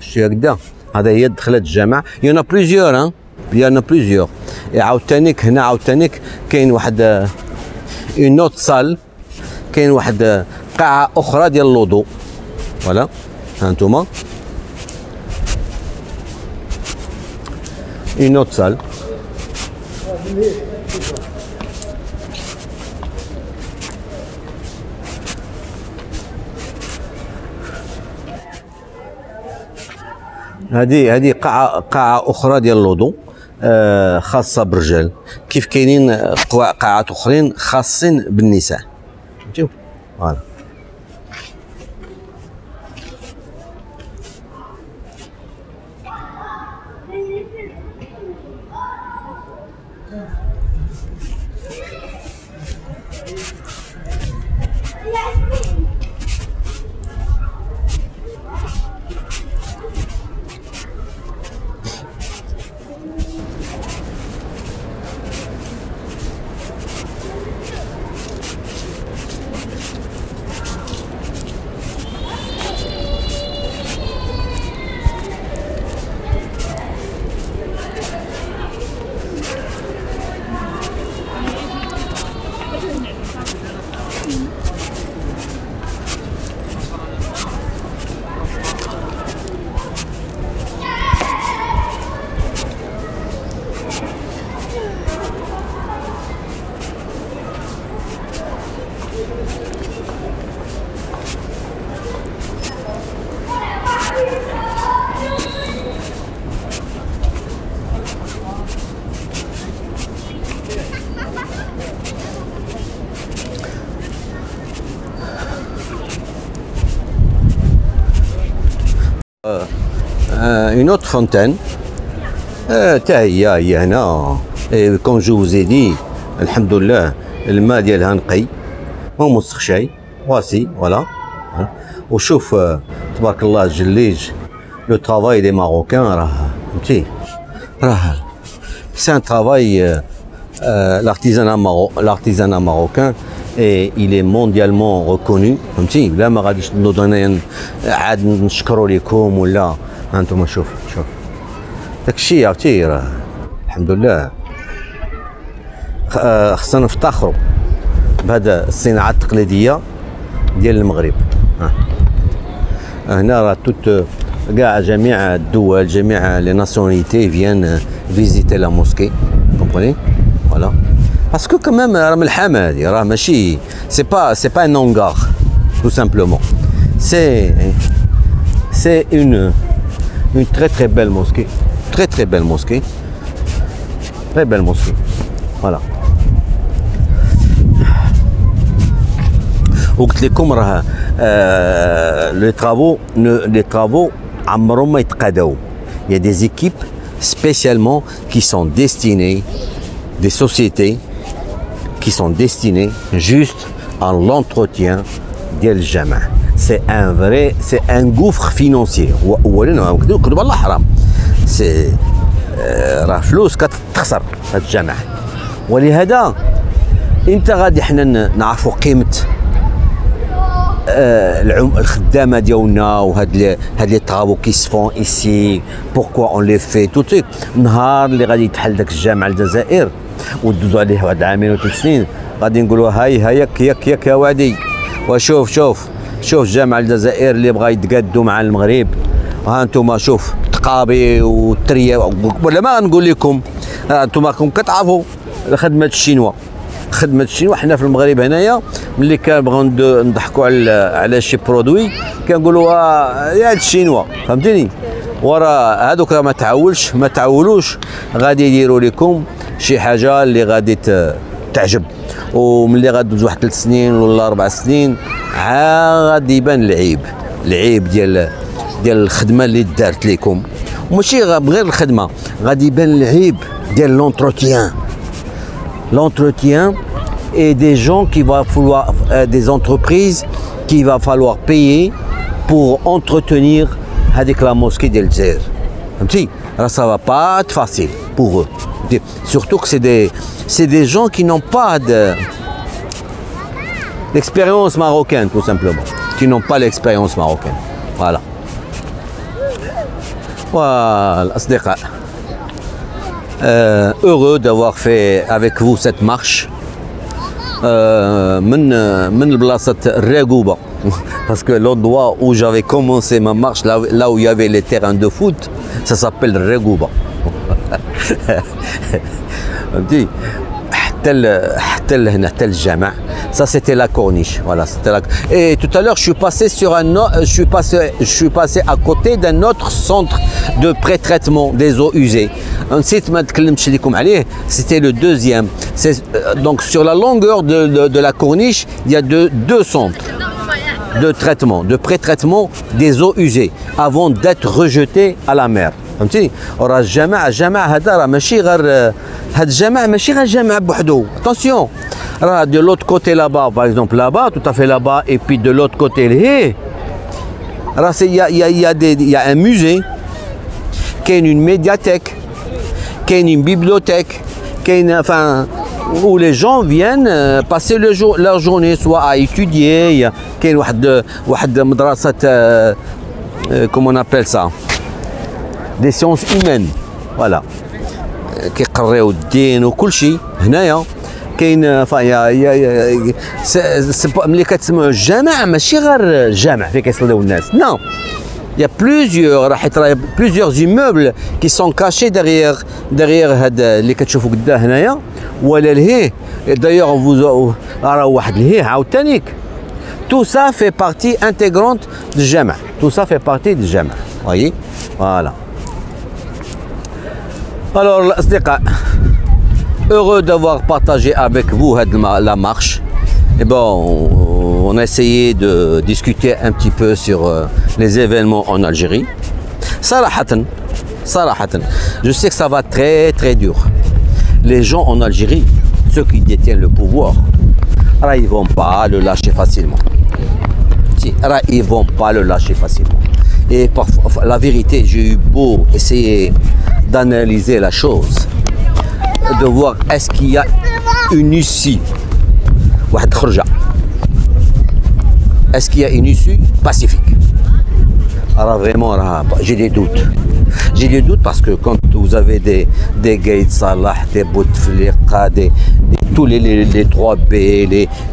شتي هكذا، هذا هي دخلت الجامع. يانا بليزيور عاوتانيك هنا، عاوتانيك كاين واحد اون نوت سال، كاين واحد قاعه اخرى ديال الوضوء. فوالا ها انتوما une autre salle. هذه قاعة أخرى ديال الوضوء خاصة بالرجال، كيف كاينين قاعات أخرين خاصين بالنساء. فهمتيو؟ فوالا. Une autre fontaine, هي هنا. كوم جو فوز دي الحمد لله الماء ديالها نقي ومستخشي واسي. فوالا. وشوف تبارك الله الجليج، لو ترافاي دي ماروكان راه فهمتي، راه سي ان ترافاي l'artisanat marocain et il est mondialement reconnu. فهمتي لا ما غاديش نوض انايا عاد نشكروا لكم ولا انتم شوف داكشي عرفتي راه الحمد لله خصنا نفتخروا بهذا الصناعه التقليديه ديال المغرب. هنا راه توت كاع جميع الدول جميع لي ناسيوناليتي فيان فيزيتي لا موسكي كومبروني فوالا باسكو كمان راه ملحمه هذه راه ماشي سي با ان انغار tout simplement c'est une très belle mosquée très belle mosquée voilà. وقلت لكم راه les travaux عمرهم ما يتقاداو. Il y a des équipes spécialement qui sont destinées, des sociétés qui sont destinées juste à l'entretien ديال الجامع. C'est un gouffre financier. كذب الله حرام. سي راه فلوس كتخسر هاد الجامع. ولهذا انت غادي حنا نعرفوا قيمة الخدامه ديالنا وهاد لي طرافو كي سفون ايسي بوركوا اون لي في تو سيك. نهار اللي غادي يتحل داك الجامع الجزائر ودوزو عليه واحد عامين وثلاث سنين غادي نقولوا هاي ياك يا وادي وشوف جامع الجزائر اللي بغا يتقادوا مع المغرب ها انتم شوف تقابي والتريه ولا ما غنقول لكم انتم راكم كتعرفوا خدمه الشينوا حنا في المغرب هنايا ملي كنبغيو نضحكوا على شي برودوي كنقولوا يا هاد الشينوا فهمتيني ورا هذوك ما تعولوش غادي يديروا لكم شي حاجه اللي غادي تعجب وملي غادوز واحد 3 سنين ولا 4 سنين غادي يبان العيب ديال الخدمه اللي دارت لكم وماشي غير الخدمه غادي يبان العيب ديال l'entretien et des gens qui va falloir des entreprises qu'il va falloir payer pour entretenir avec la mosquée d'El Djer. Ça va pas être facile pour eux. Surtout que c'est des gens qui n'ont pas d'expérience marocaine tout simplement, qui n'ont pas l'expérience marocaine. Voilà. الأصدقاء heureux d'avoir fait avec vous cette marche من البلاصة الراقوبة parce que l'endroit où j'avais commencé ma marche là où il y avait les terrains de foot ça s'appelle الراقوبة فهمتي حتى لهنا حتى الجامع ça c'était la corniche voilà c'était la et tout à l'heure je suis passé à côté d'un autre centre de pré-traitement des eaux usées نسيت ما تكلمتش لكم عليه c'était le deuxième donc sur la longueur de la corniche il y a deux centres de traitement de pré-traitement des eaux usées avant d'être rejetés à la mer فهمتي راه الجامع هذا راه ماشي غير هذا الجامع ماشي غير جامع بوحدو attention راه de l'autre côté là-bas par exemple là-bas tout à fait là-bas et puis de l'autre côté là راه il y a un musée كاين une médiathèque كاين une bibliothèque كاين enfin où les gens viennent passer leur journée soit à étudier كاين واحد مدرسة comment on appelle ça des sciences humaines voilà كيقريو الدين وكل شيء هنايا كاين ملي كتسمعوا الجامع ماشي غير جامع فين كيصليو الناس non il y a plusieurs immeubles qui sont cachés derrière هاد اللي كتشوفوا قداه هنايا ولا لهيه d'ailleurs راه واحد لهيه عاوتانيك tout ça fait partie intégrante du جامع tout ça fait partie du جامع voyez voilà. Alors الأصدقاء heureux d'avoir partagé avec vous la marche et bon on a essayé de discuter un petit peu sur les événements en Algérie صراحة je sais que ça va très dur les gens en Algérie ceux qui détiennent le pouvoir ils vont pas le lâcher facilement ils vont pas le lâcher facilement et parfois la vérité j'ai eu beau essayer d'analyser la chose de voir est-ce qu'il y a une issue واحد خرجة. Est-ce qu'il y a une issue pacifique? Alors vraiment, j'ai des doutes. J'ai des doutes parce que quand vous avez des Gaïd Salah, des Bouteflika, tous les 3B,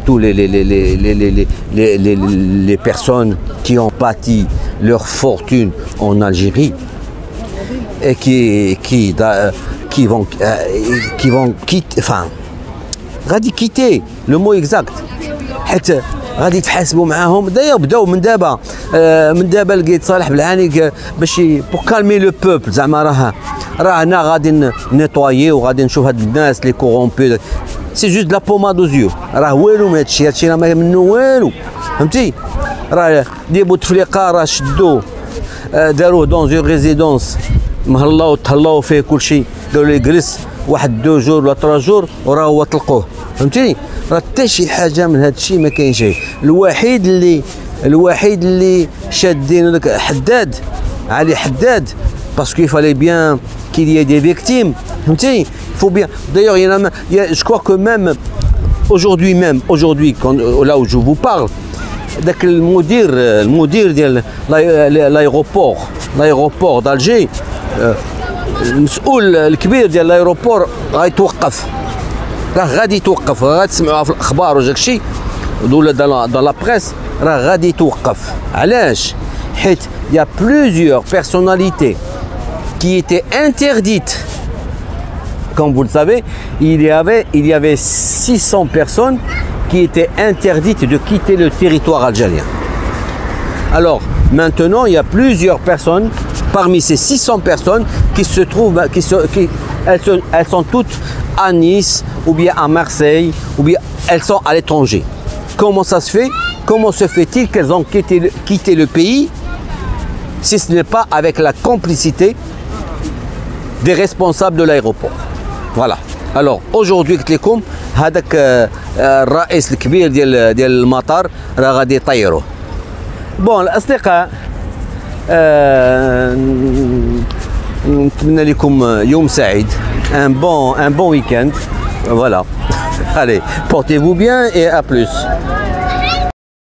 tous les personnes qui ont bâti leur fortune en Algérie et qui vont quitter, enfin, quitter, le mot exact. غادي يتحاسبوا معاهم. دايوغ بداو من دابا لقيت صالح بالعاني باش بور كالمي لو بوبل، زعما راه هنا غادي نيطوايي وغادي نشوف هاد الناس لي كورومبي. سي جوست لا بوماد اوزيو، راه والو من هادشي راه ما منه والو، فهمتي؟ راه دي بوتفليقه راه شدوه داروه دون اون ريزيدونس، مهلاو تهلاو فيه كلشي، داروا ليه جلس واحد 2 جور ولا 3 جور وراه هو طلقوه، فهمتيني؟ راه حتى شي حاجه من هذا الشيء ما كاينش. الوحيد اللي شادين داك حداد، علي حداد، باسكو يفالي بيان كيل y ait des victimes، فهمتي؟ faut bien. D'ailleurs je crois que même aujourd'hui quand là où je vous parle، داك المدير ديال l'aéroport d'Alger، المسؤول الكبير ديال l'aéroport غيتوقف، راه غادي يتوقف، غادي تسمعوها في الاخبار وداك الشيء ولا dans la presse، راه غادي يتوقف. علاش؟ حيت il y a plusieurs personnalités qui étaient interdites. Comme vous le savez, il y avait 600 personnes qui étaient interdites de quitter le territoire algérien. Alors maintenant, il y a plusieurs personnes parmi ces 600 personnes qui se trouvent, elles sont toutes à Nice ou bien à Marseille ou bien elles sont à l'étranger. Comment ça se fait? Comment se fait-il qu'elles ont quitté le pays si ce n'est pas avec la complicité des responsables de l'aéroport? Voilà. Alors aujourd'hui قلت لكم هذاك الرئيس الكبير ديال المطار راه غادي يطيروه. بون الأصدقاء، نتمنى لكم يوم سعيد، un bon week-end. Voilà. Allez, portez-vous bien et à plus.